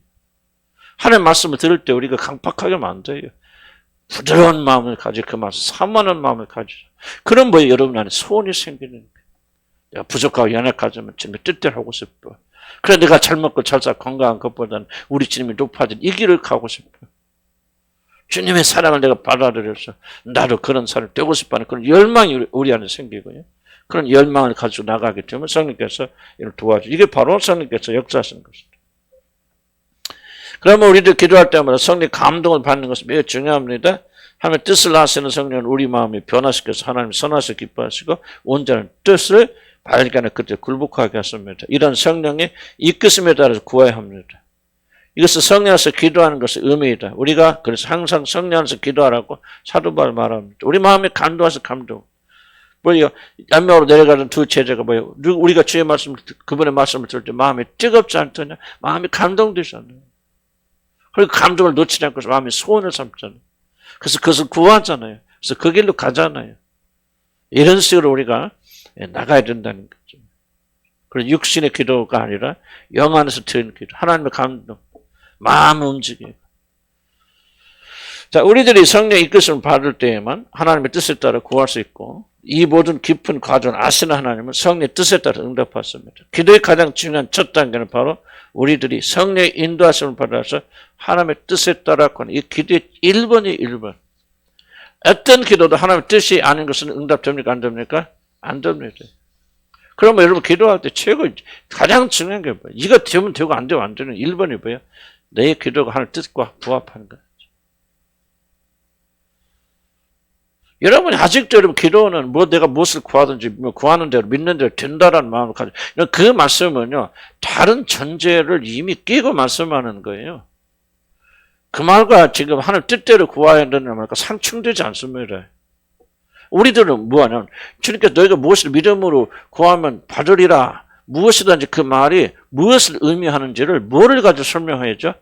하나님의 말씀을 들을 때 우리가 강팍하게 하면 안 돼요. 부드러운 마음을 가지고 그 말씀 사모하는 마음을 가지죠. 그런 뭐에 여러분 안에 소원이 생기는 거예요. 내가 부족하고 연약하지만 주님의 뜻대로 하고 싶어. 그래 내가 잘 먹고 잘 살 건강한 것보다는 우리 주님이 높아진 이 길을 가고 싶어. 주님의 사랑을 내가 받아들여서 나도 그런 사람이 되고 싶어하는 그런 열망이 우리 안에 생기고요. 그런 열망을 가지고 나가기 때문에 성령께서 이를 도와줘. 이게 바로 성령께서 역사하시는 것입니다. 그러면 우리들 기도할 때마다 성령 감동을 받는 것은 매우 중요합니다. 하나님의 뜻을 아시는 성령은 우리 마음이 변화시켜서 하나님 선하시고 기뻐하시고 온전한 뜻을 발견해 그때 굴복하게 하십니다. 이런 성령의 이끄심에 따라서 구해야 합니다. 이것은 성령 안에서 기도하는 것의 의미이다. 우리가 그래서 항상 성령 안에서 기도하라고 사도 바울 말합니다. 우리 마음에 감동해서 감동. 뭐요? 양면으로 내려가는 두 제자가 뭐요? 우리가 주의 말씀, 그분의 말씀을 들을 때 마음이 뜨겁지 않더냐? 마음이 감동되잖아요. 그리고 감동을 놓치지 않고 마음이 소원을 삼잖아요. 그래서 그것을 구하잖아요. 그래서 그 길로 가잖아요. 이런 식으로 우리가 나가야 된다는 거죠. 그리고 육신의 기도가 아니라 영 안에서 드리는 기도. 하나님의 감동. 마음 움직이고. 자, 우리들이 성령의 이끄심을 받을 때에만 하나님의 뜻에 따라 구할 수 있고 이 모든 깊은 과정을 아시는 하나님은 성령의 뜻에 따라 응답하십니다. 기도의 가장 중요한 첫 단계는 바로 우리들이 성령의 인도하심을 받아서 하나님의 뜻에 따라 구하는 이 기도의 1번이 1번. 어떤 기도도 하나님의 뜻이 아닌 것은 응답됩니까? 안 됩니까? 안 됩니다. 그러면 여러분 기도할 때 가장 중요한 게 뭐예요? 이거 되면 되고 안 되면 안 되는 1번이 뭐예요? 내 기도가 하나님 뜻과 부합하는 거예요. 여러분이 아직도 여러분 기도는 뭐 내가 무엇을 구하든지 뭐 구하는 대로 믿는 대로 된다라는 마음을 가지고 그 말씀은요 다른 전제를 이미 끼고 말씀하는 거예요. 그 말과 지금 하나님 뜻대로 구해야 된다는 말과 상충되지 않습니다. 우리들은 뭐하냐면 주님께서 너희가 무엇을 믿음으로 구하면 받으리라. 무엇이든지 그 말이 무엇을 의미하는지를 뭐를 가지고 설명해야죠?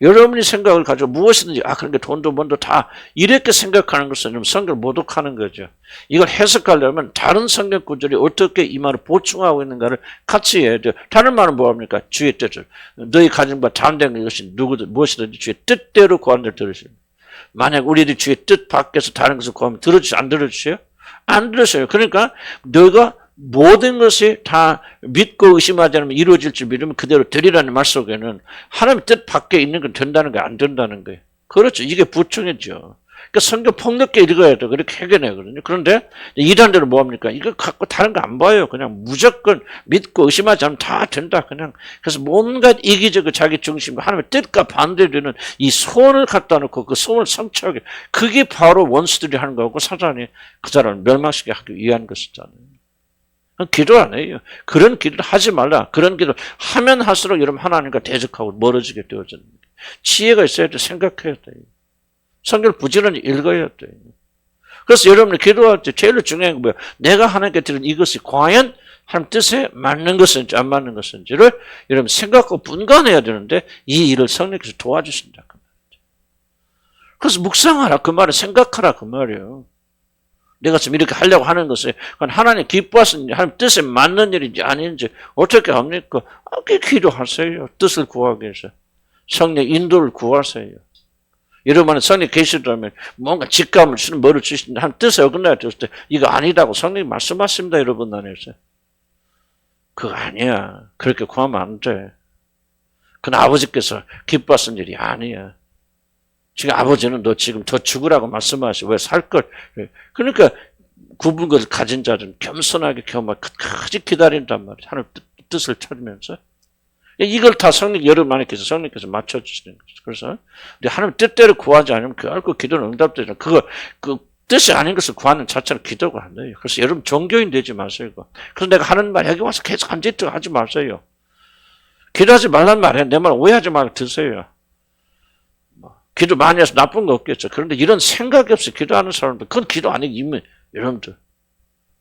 여러분이 생각을 가지고 무엇이든지 그러니까 돈도 뭔도 다 이렇게 생각하는 것은 성경을 모독하는 거죠. 이걸 해석하려면 다른 성경 구절이 어떻게 이 말을 보충하고 있는가를 같이 해야 돼요. 다른 말은 뭐합니까? 주의 뜻을. 너희 가진 바 다운된 것이 누구든 무엇이든지 주의 뜻대로 구하는 데 들으시면. 만약 우리들이 주의 뜻 밖에서 다른 것을 구하면 들어주세요? 안 들어주세요? 안 들으세요. 그러니까 너가 모든 것이 다 믿고 의심하지 않으면 이루어질 줄 믿으면 그대로 되리라는 말 속에는 하나님의 뜻 밖에 있는 건 된다는 거예요? 안 된다는 거예요? 그렇죠. 이게 부충이죠. 그러니까 성경 폭넓게 읽어야 돼. 그렇게 해결해거든요. 그런데 이단들은 뭐합니까? 이거 갖고 다른 거 안 봐요. 그냥 무조건 믿고 의심하지 않으면 다 된다. 그냥. 그래서 뭔가 이기적인 자기 중심과 하나님의 뜻과 반대되는 이 소원을 갖다 놓고 그 소원을 성취하게. 그게 바로 원수들이 하는 거고 사단이 그 사람을 멸망시키게 하기 위한 것이잖아요. 기도 안 해요. 그런 기도를 하지 말라. 그런 기도를 하면 할수록 여러분 하나님과 대적하고 멀어지게 되어집니다. 지혜가 있어야 돼. 생각해야 돼요. 성경을 부지런히 읽어야 돼요. 그래서 여러분이 기도할 때 제일 중요한 건 뭐예요? 내가 하나님께 드린 이것이 과연 하나님 뜻에 맞는 것인지 안 맞는 것인지를 여러분 생각하고 분간해야 되는데 이 일을 성령께서 도와주신다. 그 말이죠. 그래서 묵상하라. 그 말은 생각하라. 그 말이에요. 내가 지금 이렇게 하려고 하는 것을 하나님 기뻐하시는 하나님 뜻에 맞는 일인지 아닌지 어떻게 합니까? 기도하세요. 뜻을 구하기 위해서. 성령 인도를 구하세요. 여러분은 성령 계시더라면 뭔가 직감을 주는 뭐를 주시는데 하나님 뜻에 어긋나야 됐을 때 이거 아니다고 성령이 말씀하십니다. 여러분 안에서. 그거 아니야. 그렇게 구하면 안 돼. 그건 아버지께서 기뻐하시는 일이 아니야. 지금 아버지는 너 지금 더 죽으라고 말씀하시고 왜 살 걸. 그러니까 굽은 것을 가진 자들은 겸손하게 끝까지 기다린단 말이야. 하나님 뜻을 찾으면서. 이걸 다 성령 여러분 안에서 성령께서 맞춰주시는 거죠. 그래서 우리 하나님 뜻대로 구하지 않으면 그 알고 기도는 응답되잖아요. 그 뜻이 아닌 것을 구하는 자체는 기도가 안 돼요. 그래서 여러분 종교인 되지 마세요. 그래서 내가 하는 말 여기 와서 계속 앉아있다 하지 마세요. 기도하지 말란 말이에요. 내 말 오해하지 말고 드세요. 기도 많이 해서 나쁜 거 없겠죠. 그런데 이런 생각이 없이 기도하는 사람들, 그건 기도 아니고 이미 여러분들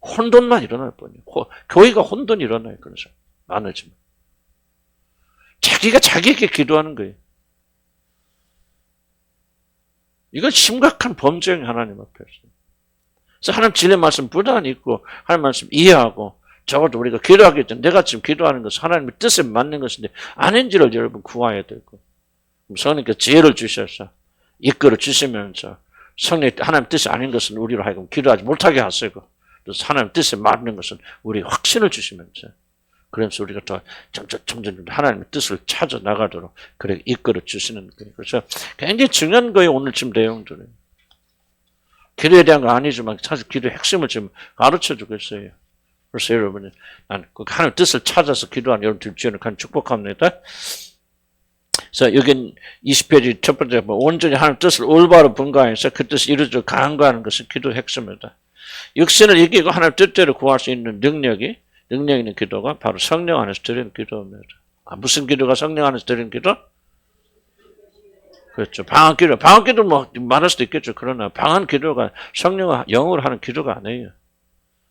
혼돈만 일어날 뿐이에요. 교회가 혼돈이 일어나요. 그래서 많아지면. 자기가 자기에게 기도하는 거예요. 이건 심각한 범죄예요. 하나님 앞에서. 그래서 하나님 진리의 말씀 부단히 읽고 하나님 말씀 이해하고 적어도 우리가 기도하기 전에 내가 지금 기도하는 것은 하나님의 뜻에 맞는 것인데 아닌지를 여러분 구해야 되고 성령께서 지혜를 주셔서 이끌어 주시면서 성령 하나님 뜻이 아닌 것은 우리로 하여금 기도하지 못하게 하시고 또 하나님 뜻에 맞는 것은 우리 확신을 주시면서 그러면서 우리가 더 점점 하나님의 뜻을 찾아 나가도록 그렇게 이끌어 주시는 거예요. 그래서 굉장히 중요한 거예요. 오늘 지금 내용들은. 기도에 대한 거 아니지만 사실 기도의 핵심을 지금 가르쳐 주고 있어요. 그래서 여러분이 하나님의 뜻을 찾아서 기도하는 여러분들 주연을 간 축복합니다. 그래서 여긴 20페이지 첫 번째 온전히 하나님 뜻을 올바로 분간해서 그 뜻을 이루어져 간과하는 것이 기도의 핵심이다. 육신을 이기고 하나님 뜻대로 구할 수 있는 능력 있는 기도가 바로 성령 안에서 드리는 기도입니다. 무슨 기도가 성령 안에서 드리는 기도? 그렇죠. 방언 기도 뭐 말할 수도 있겠죠. 그러나 방언 기도가 성령과 영으로 하는 기도가 아니에요.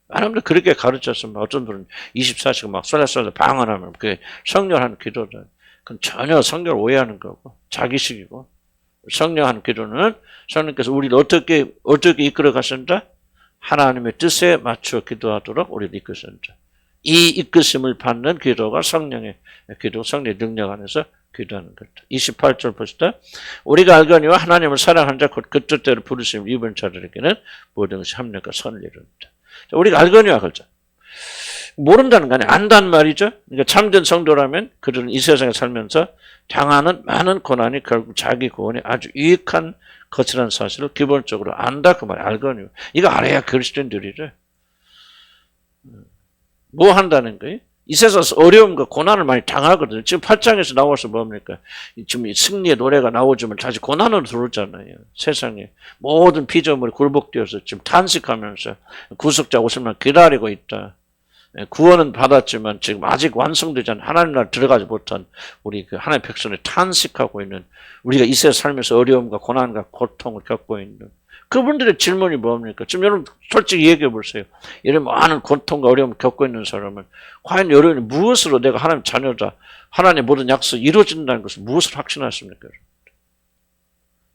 많은 분들 그렇게 가르쳤으면 어떤 분은 24시간 막 쏠쏠 방언하면 그게 성령 하는 기도다. 그건 전혀 성경을 오해하는 거고 자기식이고 성령 하는 기도는 성령께서 우리를 어떻게 이끌어 가신다? 하나님의 뜻에 맞춰 기도하도록 우리를 이끄신다. 이 이끄심을 받는 기도가 성령의 기도, 성령의 능력 안에서 기도하는 것. 28절 보시다. 우리가 알거니와 하나님을 사랑하는 자 곧 그 뜻대로 부르심을 입은 자들에게는 모든 것이 합력과 선을 이룬다. 우리가 알거니와 그러죠. 모른다는 거 아니에요. 안단 말이죠. 그러니까 참된 성도라면 그들은 이 세상에 살면서 당하는 많은 고난이 결국 자기 구원에 아주 유익한 것이라는 사실을 기본적으로 안다 그 말이에요. 알거니와. 이거 알아야 그리스도인들이래. 뭐 한다는 거예요? 이 세상에서 어려움과 고난을 많이 당하거든요. 지금 8장에서 나와서 뭡니까? 지금 승리의 노래가 나오지만 다시 고난으로 들어오잖아요. 세상에 모든 피조물이 굴복되어서 지금 탄식하면서 구속자 오실만 기다리고 있다. 구원은 받았지만 지금 아직 완성되지 않은 하나님 나라 들어가지 못한 우리 그 하나님의 백성을 탄식하고 있는, 우리가 이 세상 살면서 어려움과 고난과 고통을 겪고 있는 그분들의 질문이 뭡니까? 지금 여러분 솔직히 얘기해 보세요. 이런 많은 고통과 어려움을 겪고 있는 사람은 과연 여러분이 무엇으로 내가 하나님 자녀다, 하나님의 모든 약속이 이루어진다는 것을 무엇을 확신하십니까?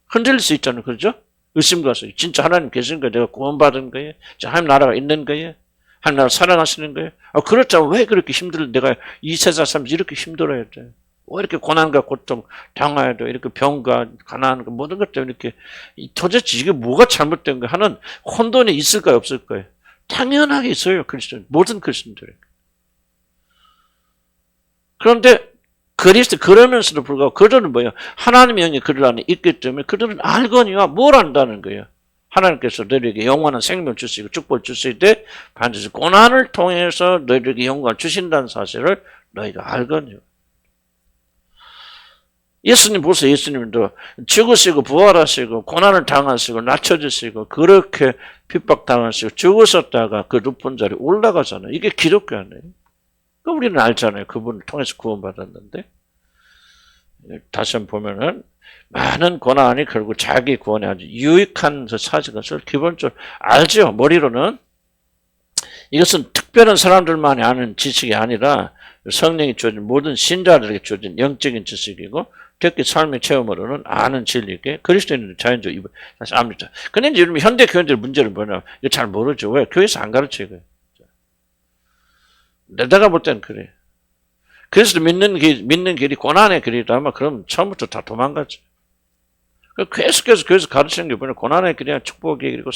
흔들릴 수 있잖아요. 그렇죠? 의심가서 진짜 하나님 계신 거예요? 내가 구원받은 거예요? 하나님 나라가 있는 거예요? 하나님 나라 사랑하시는 거예요? 그렇다면 왜 그렇게 내가 이 세상 살면서 이렇게 힘들어야 돼? 왜 이렇게 고난과 고통 당해야 돼? 이렇게 병과 가난과 모든 것 때문에 이렇게, 도대체 이게 뭐가 잘못된 거야? 하는 혼돈이 있을까요? 없을까요? 당연하게 있어요. 그리스도인, 모든 그리스도인들에게. 그런데 그러면서도 불구하고 그들은 뭐예요? 하나님의 영이 그들 안에 있기 때문에 그들은 알거니와 뭘 안다는 거예요? 하나님께서 너희에게 영원한 생명을 주시고 축복을 주실 때 반드시 고난을 통해서 너희에게 영광을 주신다는 사실을 너희가 알거니와. 예수님 보세요. 예수님도 죽으시고 부활하시고 고난을 당하시고 낮춰주시고 그렇게 핍박당하시고 죽으셨다가 그 높은 자리에 올라가잖아요. 이게 기독교 아니에요? 우리는 알잖아요. 그분을 통해서 구원받았는데. 다시 한번 보면은 많은 고난이 결국 자기 구원에 아주 유익한 사실 것을 기본적으로 알죠. 머리로는. 이것은 특별한 사람들만이 아는 지식이 아니라 성령이 주어진 모든 신자들에게 주어진 영적인 지식이고, 특히 삶의 체험으로는 아는 진리게 그리스도인은 자연적으로 사실 압니다. 그런데 이제 현대 교인들 문제는 뭐냐? 이거 잘 모르죠. 왜? 교회에서 안 가르쳐요. 내가 볼 때는 그래. 그래서 믿는 길이 고난의 길이다. 아마 그럼 처음부터 다 도망가죠. 계속해서 교회에서 가르치는 게 뭐냐? 고난의 길이야, 축복의 길이고,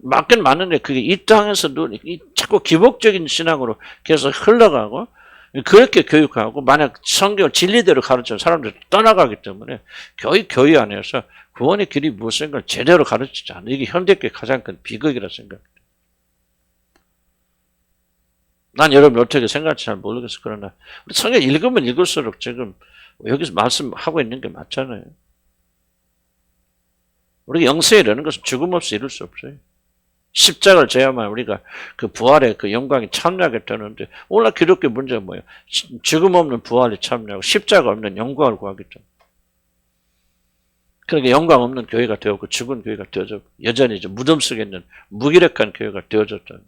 맞긴 맞는데, 그게 이 땅에서도 자꾸 기복적인 신앙으로 계속 흘러가고, 그렇게 교육하고, 만약 성경 진리대로 가르치면 사람들이 떠나가기 때문에, 교회 안에서 구원의 길이 무엇인가 제대로 가르치지 않아요. 이게 현대교회 가장 큰 비극이라 생각합니다. 난 여러분 어떻게 생각할지 잘 모르겠어. 그러나 우리 성경 읽으면 읽을수록 지금 여기서 말씀하고 있는 게 맞잖아요. 우리가 영생에 이르는 것은 죽음 없이 이룰 수 없어요. 십자가를 져야만 우리가 그 부활의 그 영광에 참여하게 되는데, 오늘 기독교 문제가 뭐예요? 죽음 없는 부활에 참여하고 십자가 없는 영광을 구하기 때문에. 그러니까 영광 없는 교회가 되었고 죽은 교회가 되어졌고, 여전히 이제 무덤 속에 있는 무기력한 교회가 되어졌다는.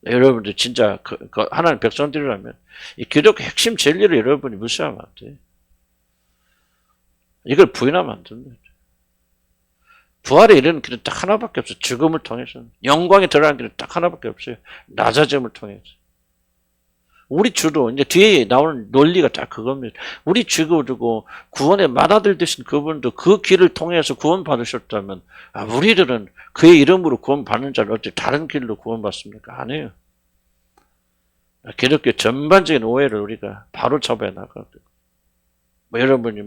여러분들 진짜 하나님 백성들이라면 이 기독교 핵심 진리를 여러분이 무시하면 안 돼요. 이걸 부인하면 안 됩니다. 부활에 이르는 길은 딱 하나밖에 없어요. 죽음을 통해서. 영광에 들어가는 길은 딱 하나밖에 없어요. 낮아짐을 통해서. 우리 주도 이제 뒤에 나오는 논리가 다 그겁니다. 우리 주도 두고 구원의 맏아들 되신 그분도 그 길을 통해서 구원 받으셨다면, 우리들은 그의 이름으로 구원 받는 자를 어떻게 다른 길로 구원 받습니까? 아니에요. 기독교 전반적인 오해를 우리가 바로 잡아야 나가거든요. 여러분이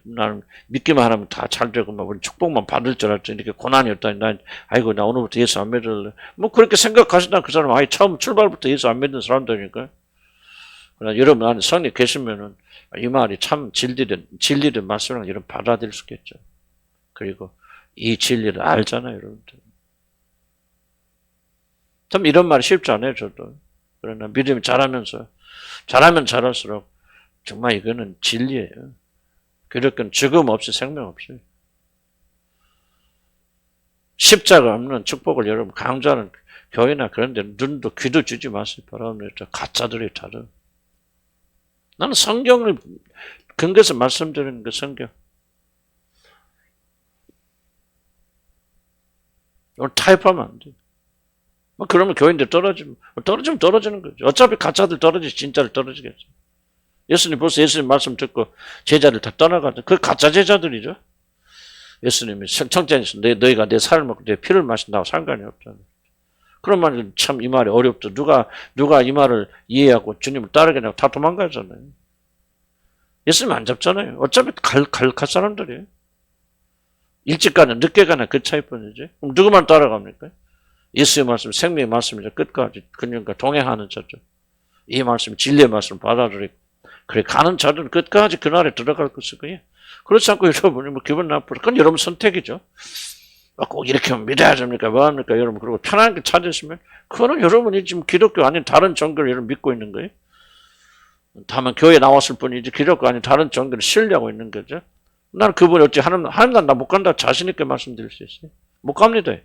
나는 믿기만 하면 다 잘 되고, 우리 축복만 받을 줄 알았더니 이렇게 고난이 없다니, 아이고, 나 오늘부터 예수 안 믿을래. 그렇게 생각하시나 그 사람, 처음 출발부터 예수 안 믿는 사람들이니까. 그러나 여러분 안에 성령 계시면은 이 말이 참 진리된 말씀을 여러분 받아들일 수 있겠죠. 그리고 이 진리를 알잖아요, 여러분들. 참 이런 말이 쉽지 않아요, 저도. 그러나 믿음이 자라면 자랄수록 정말 이거는 진리예요. 기독교는 죽음 없이 생명 없이. 십자가 없는 축복을 여러분 강조하는 교회나 그런 데 눈도 귀도 주지 마세요. 바랍니다. 가짜들이 다른. 나는 성경을 근거해서 말씀드리는 그 성경. 오늘 타협하면 안 돼. 그러면 교인들 떨어지면 떨어지는 거죠. 어차피 가짜들 떨어지지 진짜를 떨어지겠죠. 예수님 벌써 예수님 말씀 듣고 제자들 다 떠나가죠. 그 가짜 제자들이죠. 예수님이 청장에서 너희가 내 살을 먹고 내 피를 마신다고 상관이 없잖아요. 그러면 참 이 말이 어렵죠. 누가 이 말을 이해하고 주님을 따르겠냐고 다 도망가잖아요. 예수님 안 잡잖아요. 어차피 갈 사람들이에요. 일찍 가나 늦게 가나 그 차이뿐이지. 그럼 누구만 따라갑니까? 예수의 말씀, 생명의 말씀이죠. 끝까지 그님과 동행하는 자죠. 이 말씀, 진리의 말씀 받아들이고, 그래 가는 자들은 끝까지 그날에 들어갈 것일 거예요. 그렇지 않고 여러분이 기분 나쁘다. 그건 여러분 선택이죠. 꼭 이렇게 하면 믿어야 됩니까? 뭐 합니까? 여러분, 그리고 편안하게 찾으시면, 그거는 여러분이 지금 기독교 아닌 다른 종교를 여러분 믿고 있는 거예요. 다만 교회에 나왔을 뿐이지 기독교 아닌 다른 종교를 신뢰하고 있는 거죠. 나는 그분이 어찌 하나님 나 못 간다 자신있게 말씀드릴 수 있어요. 못 갑니다.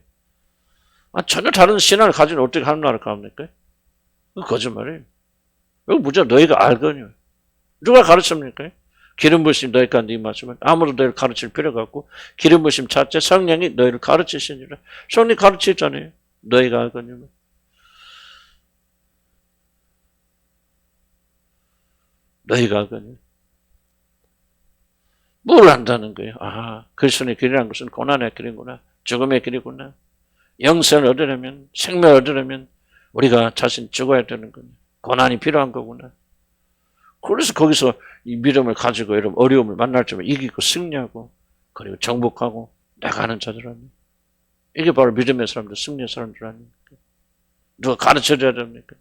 전혀 다른 신앙을 가지고 어떻게 하나님 나라를 갑니까? 그거 거짓말이에요. 이거 무조건 너희가 알거니와. 누가 가르칩니까? 기름 부으심 너희 가운데 임하시면 아무도 너희를 가르칠 필요가 없고 기름 부으심 자체 성령이 너희를 가르치시니라. 성령이 가르치잖아요. 너희가 알거니와. 너희가 알거니와. 뭘 안다는 거예요? 그리스도의 길이라는 것은 고난의 길이구나. 죽음의 길이구나. 영생을 얻으려면 생명을 얻으려면 우리가 자신 죽어야 되는 거냐. 고난이 필요한 거구나. 그래서 거기서 이 믿음을 가지고 여러분 어려움을 만날 때면 이기고 승리하고 그리고 정복하고 나가는 자들 아닙니까? 이게 바로 믿음의 사람들, 승리의 사람들 아닙니까? 누가 가르쳐줘야 됩니까?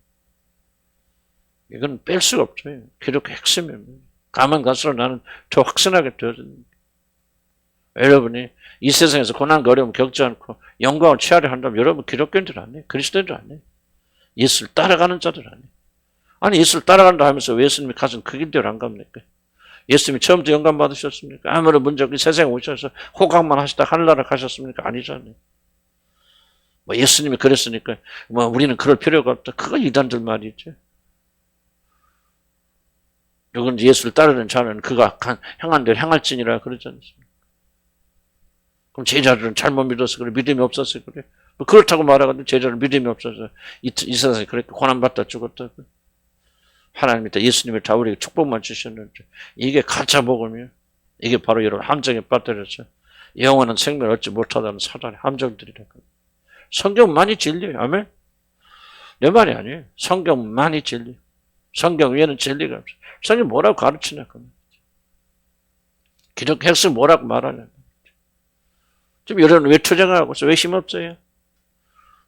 이건 뺄 수가 없어요. 기독교 핵심입니다. 가면 갈수록 나는 더 확신하게 되어집니다. 여러분이 이 세상에서 고난과 어려움 겪지 않고 영광을 취하려 한다면 여러분 기독교인들 아니에요. 그리스도인들 아니에요. 예수를 따라가는 자들 아니에요. 아니 예수를 따라간다 하면서 왜 예수님이 가슴 크긴 대로 안 갑니까? 예수님이 처음부터 영감 받으셨습니까? 아무런 문제 없이 세상에 오셔서 호강만 하시다 하늘나라 가셨습니까? 아니잖아요. 뭐 예수님이 그랬으니까 뭐 우리는 그럴 필요가 없다. 그거 이단들 말이죠. 누군지 예수를 따르는 자는 그가 향한 대로 향할지니라 그러지 않습니까? 그럼 제자들은 잘못 믿어서 그래, 믿음이 없어서 그래. 뭐 그렇다고 말하거든. 제자들은 믿음이 없어서 이 세상에 그렇게 고난받다 죽었다. 하나님이 다 예수님을 다 우리에게 축복만 주셨는데 이게 가짜 복음이에요. 이게 바로 여러분 함정에 빠뜨려서 영원한 생명을 얻지 못하다는 사단의 함정들이라고. 성경은 많이 진리예요. 아멘? 내 말이 아니에요. 성경은 많이 진리. 성경 위에는 진리가 없어요. 성경이 뭐라고 가르치냐. 기독교 핵심 뭐라고 말하냐. 지금 여러분 왜 투쟁을 하고 있어요? 왜 힘없어요?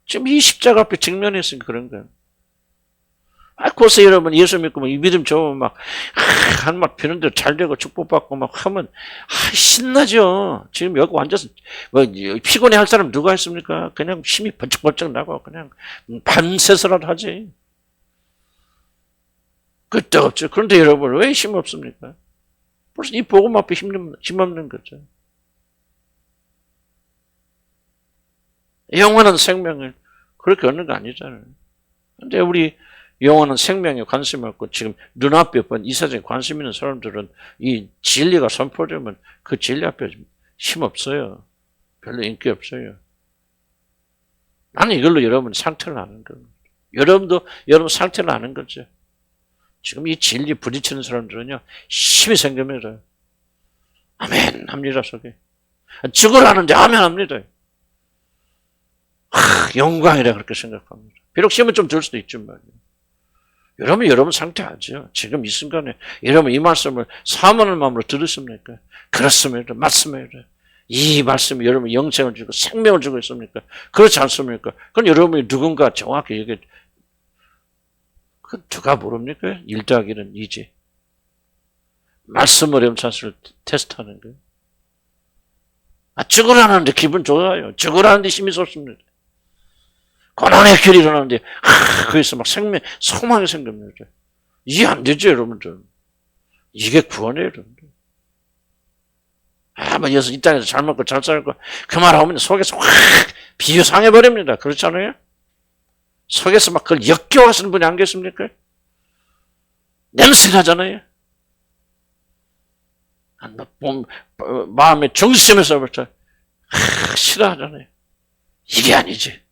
지금 이 십자가 앞에 직면했으니까 그런 거예요. 벌써 여러분 예수 믿고 이 믿음 좋으면 막 한막 비는 대로 잘 되고 축복받고 막 하면 신나죠. 지금 여기 앉아서 뭐 피곤해 할 사람 누가 있습니까? 그냥 힘이 번쩍번쩍 나고 그냥 밤새서라도 하지. 그때 없죠. 그런데 여러분 왜 힘 없습니까? 벌써 이 복음 앞에 힘 없는 거죠. 영원한 생명을 그렇게 얻는 거 아니잖아요. 근데 우리 영원한 생명에 관심 없고 지금 눈앞에 본 이 세상에 관심 있는 사람들은 이 진리가 선포되면 그 진리 앞에 힘 없어요. 별로 인기 없어요. 나는 이걸로 여러분 상태를 아는 겁니다. 여러분도 여러분 상태를 아는 거죠. 지금 이 진리 부딪히는 사람들은요 힘이 생깁니다. 아멘 합니다 속에. 죽으라는데 아멘 합니다. 영광이라 그렇게 생각합니다. 비록 힘은 좀 들 수도 있지만 여러분 상태 알죠? 지금 이 순간에 여러분 이 말씀을 사모하는 마음으로 들으십니까? 그렇습니다. 맞습니다. 이 말씀이 여러분 영생을 주고 생명을 주고 있습니까? 그렇지 않습니까? 그건 여러분이 누군가 정확히 얘기해. 그 누가 모릅니까? 1 더하기 1은 2지. 말씀 어려움 찬스를 테스트하는 거예요. 죽으라는데 기분 좋아요. 죽으라는데 힘이 솟습니다. 고난의 길이 일어나는데 거기서 막 소망이 생깁니다. 이해 안 되죠 여러분들. 이게 구원이에요 여러분들. 뭐 이 땅에서 잘 먹고 잘 살고 그 말하면 속에서 확 비유상해버립니다. 그렇잖아요? 속에서 막 그걸 역겨워하시는 분이 안 계십니까? 냄새나잖아요. 마음의 중심에서부터 싫어하잖아요. 이게 아니지.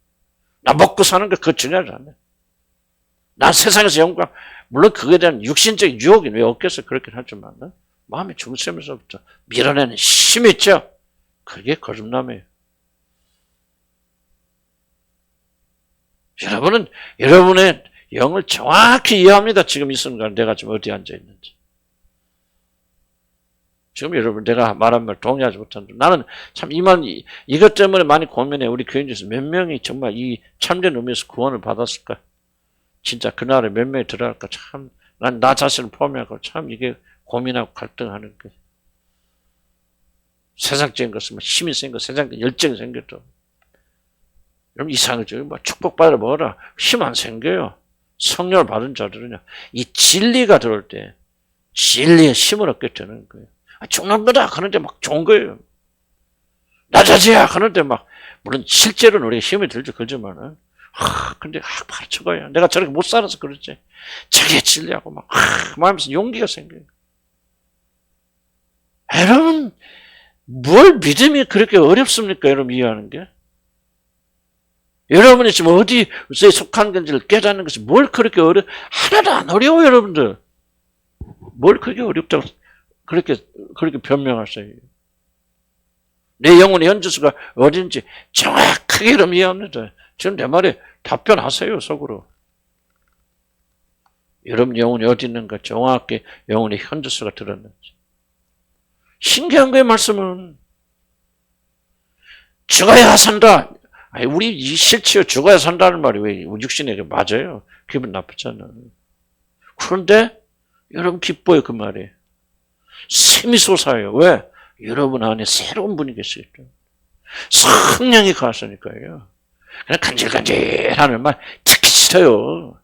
나 먹고 사는 게 그거 중요하지 않아요. 난 세상에서 영광, 물론 그거에 대한 육신적 유혹이 왜 없겠어? 그렇긴 하지만, 마음의 중심에서부터 밀어내는 힘이 있죠? 그게 거듭남이에요. 여러분은 여러분의 영을 정확히 이해합니다. 지금 이 순간 내가 지금 어디 앉아 있는지. 지금 여러분 내가 말한 말 동의하지 못한다. 나는 참 이것 때문에 많이 고민해. 우리 교인 중에서 몇 명이 정말 이 참된 의미에서 구원을 받았을까? 진짜 그날에 몇 명이 들어갈까? 참, 나 자신을 포함하고 참 이게 고민하고 갈등하는 거예요. 세상적인 것은 뭐 힘이 생겨, 세상적인 열정이 생겨도. 여러분 이상하죠. 뭐 축복받아 먹어라. 힘 안 생겨요. 성령을 받은 자들은요. 이 진리가 들어올 때 진리의 힘을 얻게 되는 거예요. 죽는 거다 하는데 막 좋은 거예요. 나자지야 하는데 막 물론 실제로는 우리가 힘이 들죠. 그러지만은 근데 바로 저거야. 내가 저렇게 못 살아서 그렇지. 저게 진리하고 막 마음에서 용기가 생겨요. 여러분 뭘 믿음이 그렇게 어렵습니까? 여러분 이해하는 게? 여러분이 지금 어디에 속한 건지를 깨닫는 것이 뭘 그렇게 하나도 안 어려워요, 여러분들. 뭘 그렇게 어렵다고 그렇게 변명하세요. 내 영혼의 현주소가 어딘지 정확하게 여러분 이해합니다. 지금 내 말에 답변하세요, 속으로. 여러분 영혼이 어디 있는가 정확하게 영혼의 현주소가 들었는지. 신기한 거예요, 말씀은. 죽어야 산다. 아니, 우리 이 실체요, 죽어야 산다는 말이 왜 육신에게 맞아요? 기분 나쁘잖아. 그런데 여러분 기뻐요, 그 말이. 샘이 솟아요. 왜? 여러분 안에 새로운 분이 계시겠죠. 성령이 가시니까요. 그냥 간질간질하는 말 듣기 싫어요.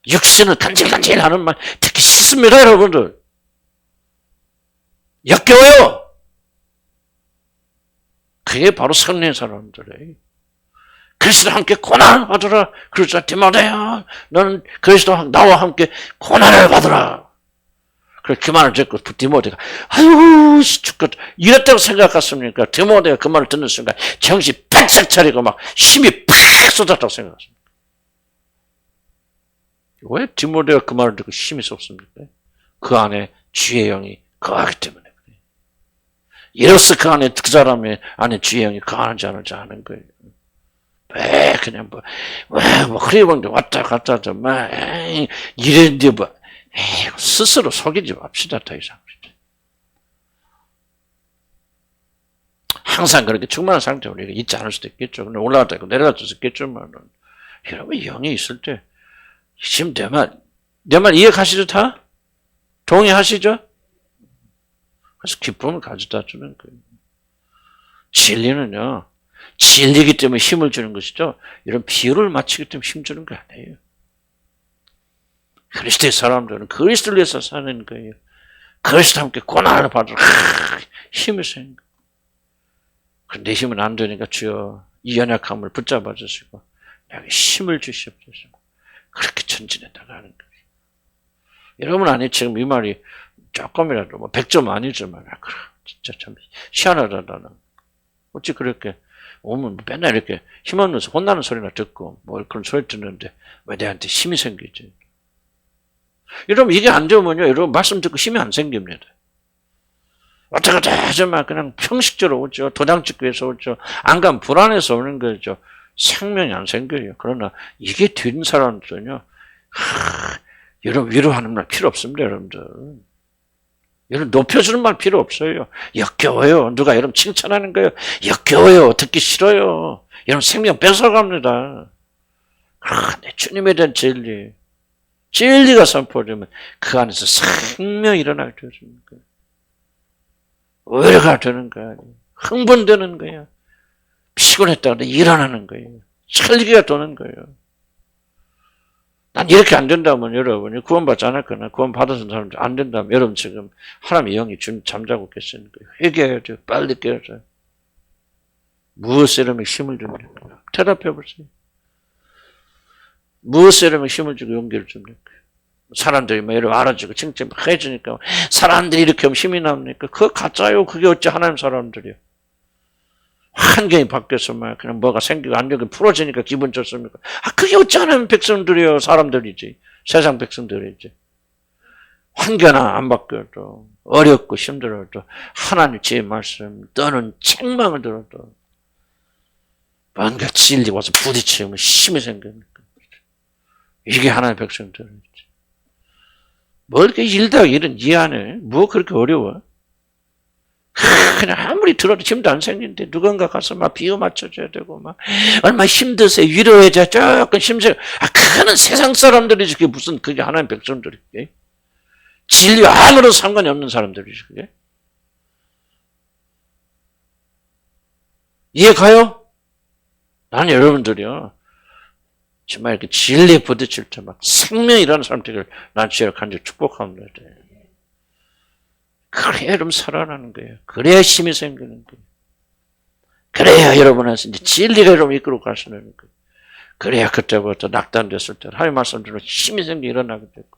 육신은 간질간질하는 말 듣기 싫습니다, 여러분들. 역겨워요. 그게 바로 성령의 사람들이에요. 그리스도와 함께 고난을 받으라. 그러자 디모데야, 너는 그리스도와 나와 함께 고난을 받으라. 그래 그 말을 듣고 디모데가 아유 죽겠다 이랬다고 생각했습니까? 디모데가 그 말을 듣는 순간 정신 바짝 차리고 막 힘이 팍 쏟았다고 생각했습니다. 왜 디모데가 그 말을 듣고 힘이 쏟습니까? 그 안에 주의 영이 거하기 때문에 그래요. 이로써 그 안에 그 사람의 안에 주의 영이 거하는지 안 하는지 아는 거예요. 왜 그냥 뭐 흐리번데 왔다 갔다 좀 막 이랬는데 뭐 스스로 속이지 맙시다. 더 이상 항상 그렇게 충만한 상태로 우리가 있지 않을 수도 있겠죠. 근데 올라갔다 있고 내려갔을 수도 있겠지만 여러분 영이 있을 때 지금 내 말 이해하시죠? 다? 동의하시죠? 그래서 기쁨을 가져다 주는 거예요. 진리는요. 진리기 때문에 힘을 주는 것이죠. 이런 비유를 맞추기 때문에 힘 주는 거 아니에요. 그리스도의 사람들은 그리스도를 위해서 사는 거예요. 그리스도와 함께 고난을 받으러 힘을 쓰는 거예요. 그런데 힘은 안 되니까 주여 이 연약함을 붙잡아 주시고 내게 힘을 주시옵소서. 그렇게 전진해 나가는 거예요. 여러분 안에 지금 이 말이 조금이라도 뭐 100점 아니지만 진짜 참 희한하다는 어찌 그렇게 오면 맨날 이렇게 힘없면서 혼나는 소리나 듣고 뭐 그런 소리 듣는데 왜 내한테 힘이 생기지? 여러분 이게 안 되면요 여러분 말씀 듣고 힘이 안 생깁니다. 왔다 갔다 하지만 그냥 형식적으로 오죠. 도장 찍기 위해서 오죠. 안 가면 불안해서 오는 거죠. 생명이 안 생겨요. 그러나 이게 된 사람들은요 여러분 위로하는 말 필요 없습니다. 여러분들. 여러분 높여주는 말 필요 없어요. 역겨워요. 누가 여러분 칭찬하는 거예요. 역겨워요. 듣기 싫어요. 여러분 생명 뺏어갑니다. 내 주님에 대한 진리가 선포되면 그 안에서 생명이 일어나게 되는 거예요. 의뢰가 되는 거예요. 흥분되는 거예요. 피곤했다고 일어나는 거예요. 살기가 도는 거예요. 난 이렇게 안 된다면 여러분이 구원받지 않을 거나 구원받아서 사람들 안 된다면 여러분 지금 하나님의 영이 잠자고 계시는 거예요. 회개해야 돼요. 빨리 깨어져요. 무엇에 이러면 힘을 줍니까? 대답해 보세요. 무엇에 이러면 힘을 주고 용기를 줍니까? 사람들이 뭐 이렇게 알아주고 칭찬 해주니까 사람들이 이렇게 하면 힘이 납니까? 그거 가짜요. 그게 어찌 하나님 사람들이요. 환경이 바뀌어서 막 그냥 뭐가 생기고 안정이 풀어지니까 기분 좋습니까? 그게 어찌 하나님 백성들이요. 사람들이지. 세상 백성들이지. 환경 안 바뀌어도 어렵고 힘들어도 하나님 제 말씀 떠는 책망을 들어도 뭔가 진리 와서 부딪히면 힘이 생깁니까? 이게 하나님 백성들이지. 뭐 이렇게 일다 일은 이해하네. 뭐 그렇게 어려워? 그냥 아무리 들어도 힘도 안 생기는데 누군가 가서 막 비유 맞춰줘야 되고 막 얼마나 힘드세요. 위로해줘야 조금 힘세요. 그거는 세상 사람들이지. 그게 무슨 그게 하나님 백성들이. 진리와 아무런 상관이 없는 사람들이죠. 그게. 이해 가요? 나는 여러분들이요. 정말 이렇게 진리에 부딪힐 때 막 생명이라는 사람들을 난 진짜 간절히 축복합니다. 그래야 여러분 살아나는 거예요. 그래야 힘이 생기는 거예요. 그래야 여러분한테 이제 진리가 여러분 이끌어 가시는 거예요. 그래야 그때부터 낙단됐을 때 하나님 말씀대로 힘이 생겨 일어나게 되고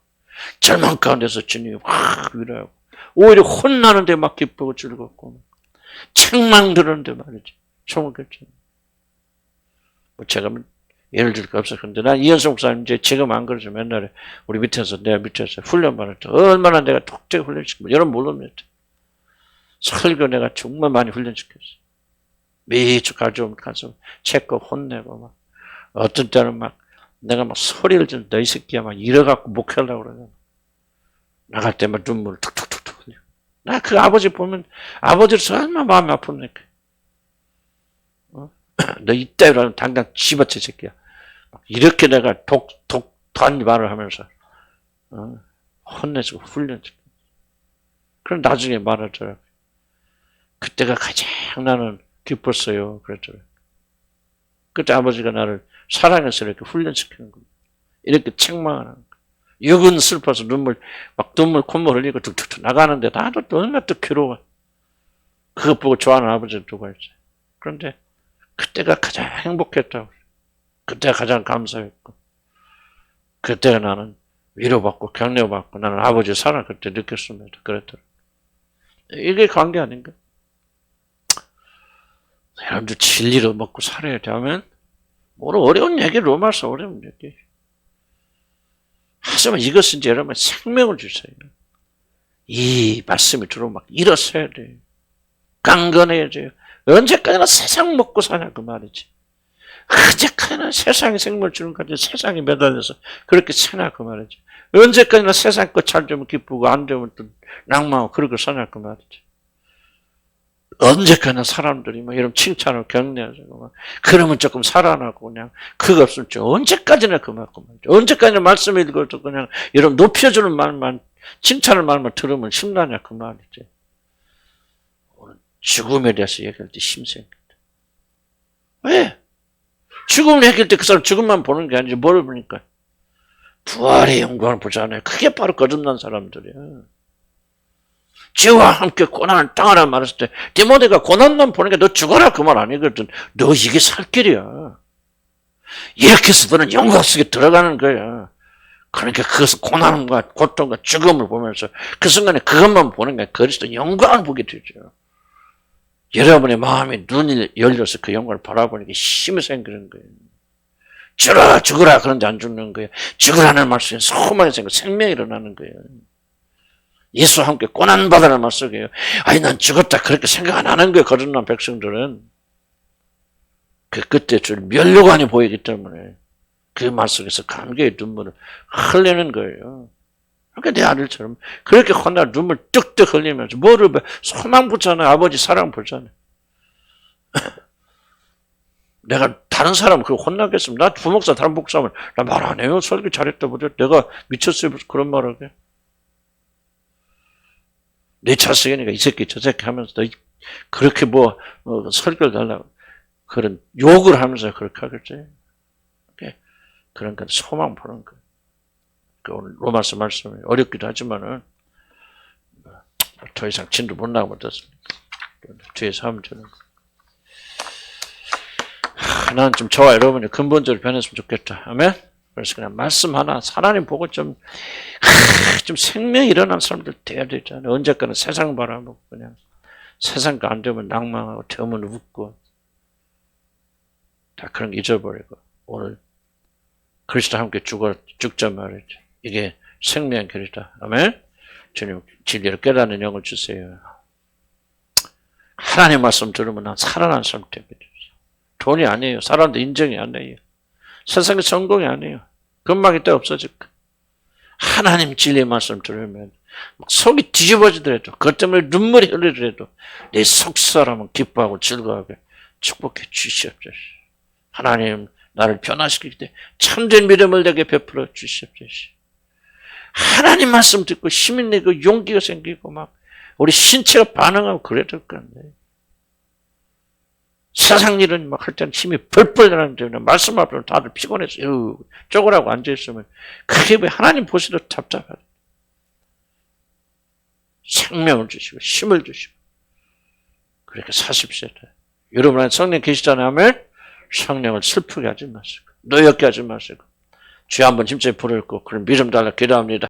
절망 가운데서 주님이 확 위로하고 오히려 혼나는데 막 기쁘고 즐겁고 책망 들었는데 말이지. 총을겠죠. 뭐 제가 예를 들 거 없어. 근데 난 이현석 목사님 이제 지금 안 그러죠. 맨날에 우리 밑에서 내가 밑에서 훈련 받을 때 얼마나 내가 독특하게 훈련시키고 여러분 모릅니다. 설교 내가 정말 많이 훈련시켰어요. 매주 가져오면 가서 책거 혼내고 막 어떤 때는 막 내가 막 소리를 지르 너 이 새끼야 막 이래갖고 목회하려고 그러잖아. 나갈 때만 눈물을 툭툭툭툭 흘려. 나 그 아버지 보면 아버지로서 얼마나 마음이 아프니까. 너 이따위로 당장 집어쳐 새끼야. 이렇게 내가 독한 말을 하면서 혼내주고 훈련시켜. 그럼 나중에 말하더라고요. 그때가 가장 나는 기뻤어요. 그랬더라고요. 그때 아버지가 나를 사랑해서 이렇게 훈련시키는 겁니다. 이렇게 책망하는 거예요. 육은 슬퍼서 눈물 콧물 흘리고 툭툭툭 나가는데 나도 또 얼마나 또 괴로워. 그것 보고 좋아하는 아버지를 두고 있어요. 그런데 그때가 가장 행복했다고. 그때가 가장 감사했고. 그때가 나는 위로받고 격려받고 나는 아버지의 사랑을 그때 느꼈습니다. 그랬더라고요. 이게 관계 아닌가? 여러분들 진리로 먹고 살아야 되면 뭐로 어려운 얘기 로마서 어려운 얘기. 하지만 이것은 이제 여러분 생명을 주세요. 이 말씀이 들어오면 막 일어서야 돼요. 강건해야 돼요. 언제까지나 세상 먹고 사냐 그 말이지. 언제까지나 세상에 생명을 주는 것까지 세상에 매달려서 그렇게 사냐 그 말이지. 언제까지나 세상 것 잘 되면 기쁘고 안 되면 또 낭망하고 그렇게 사냐 그 말이지. 언제까지나 사람들이 막 이런 칭찬을 격려하고 막 그러면 조금 살아나고 그냥 그거 없으면 좀 언제까지나 그 말고 말이지. 언제까지나 말씀 읽어도 그냥 이런 높여주는 말만 칭찬을 말만 들으면 힘나냐 그 말이지. 오늘 죽음에 대해서 얘기할 때 힘 생긴다. 왜? 죽음을 얘기할 때 그 사람 죽음만 보는 게 아니지 뭐를 보니까 부활의 영광을 보잖아요. 그게 바로 거듭난 사람들이야. 죄와 함께 고난을 당하라 말했을 때 디모데가 고난만 보는 게 너 죽어라 그 말 아니거든. 너 이게 살 길이야. 이렇게 해서 너는 영광 속에 들어가는 거야. 그러니까 그것은 고난과 고통과 죽음을 보면서 그 순간에 그것만 보는 게 그리스도 영광을 보게 되죠. 여러분의 마음이 눈이 열려서 그 영광을 바라보니까 힘이 생기는 거예요. 죽어라 그런데 안 죽는 거예요. 죽으라는 말씀에 소망이 생기고 생명이 일어나는 거예요. 예수와 함께 고난받으라는 말씀이에요. 아니 난 죽었다 그렇게 생각 안 하는 거예요. 거듭난 백성들은. 그때 줄 면류관이 보이기 때문에 그 말 속에서 감격의 눈물을 흘리는 거예요. 그러니까 내 아들처럼 그렇게 혼나 눈물 뚝뚝 흘리면서 뭐를 소망 붙잖아요. 아버지 사랑 붙잖아요. 내가 다른 사람 그걸 혼나겠으면 나 부목사 다른 목사면 나 말 안 해요. 설교 잘했다 보자. 내가 미쳤어요. 그런 말을 해. 내 자식이니까 이 새끼 저 새끼 하면서 그렇게 설교를 달라고 그런 욕을 하면서 그렇게 하겠지. 그런 건 소망 보는 거예요. 오늘 로마서 말씀이 어렵기도 하지만은 더 이상 진도 못 나가면 어떻습니까? 뒤에서 하면 되는 거예요. 나는 좀 저와 여러분이 근본적으로 변했으면 좋겠다. 아멘? 그래서 그냥 말씀 하나, 하나님 보고 좀 생명이 일어난 사람들 돼야 되잖아요. 언제까는 세상 바라보고 그냥 세상과 안 되면 낭망하고 되면 웃고 다 그런 거 잊어버리고 오늘 그리스도와 함께 죽자 말이죠. 이게 생명의 길이다. 아멘? 주님 진리를 깨닫는 영을 주세요. 하나님 말씀 들으면 난 살아난 사람 되게 되죠. 돈이 아니에요. 사람도 인정이 아니에요. 세상의 성공이 아니에요. 금방 이때 없어질 거예요. 하나님 진리의 말씀 들으면 속이 뒤집어지더라도 그것 때문에 눈물이 흐르더라도 내 속사람은 기뻐하고 즐거워하게 축복해 주시옵소서. 하나님 나를 변화시킬 때 참된 믿음을 내게 베풀어 주시옵소서. 하나님 말씀 듣고 힘이 내고 용기가 생기고 막 우리 신체가 반응하고 그래야 될 거 아니에요. 세상 일은 막 할 때는 힘이 펄펄 나는데 말씀 앞에는 다들 피곤해서 쪼그라고 앉아있으면 그게 왜 하나님 보시도 답답하다. 생명을 주시고 힘을 주시고 그렇게 사십시오. 여러분은 성령 계시잖아요. 하면 성령을 슬프게 하지 마시고 노엽게 하지 마시고 주여 한번 힘차게 부르고 그런 믿음 달라 기도합니다.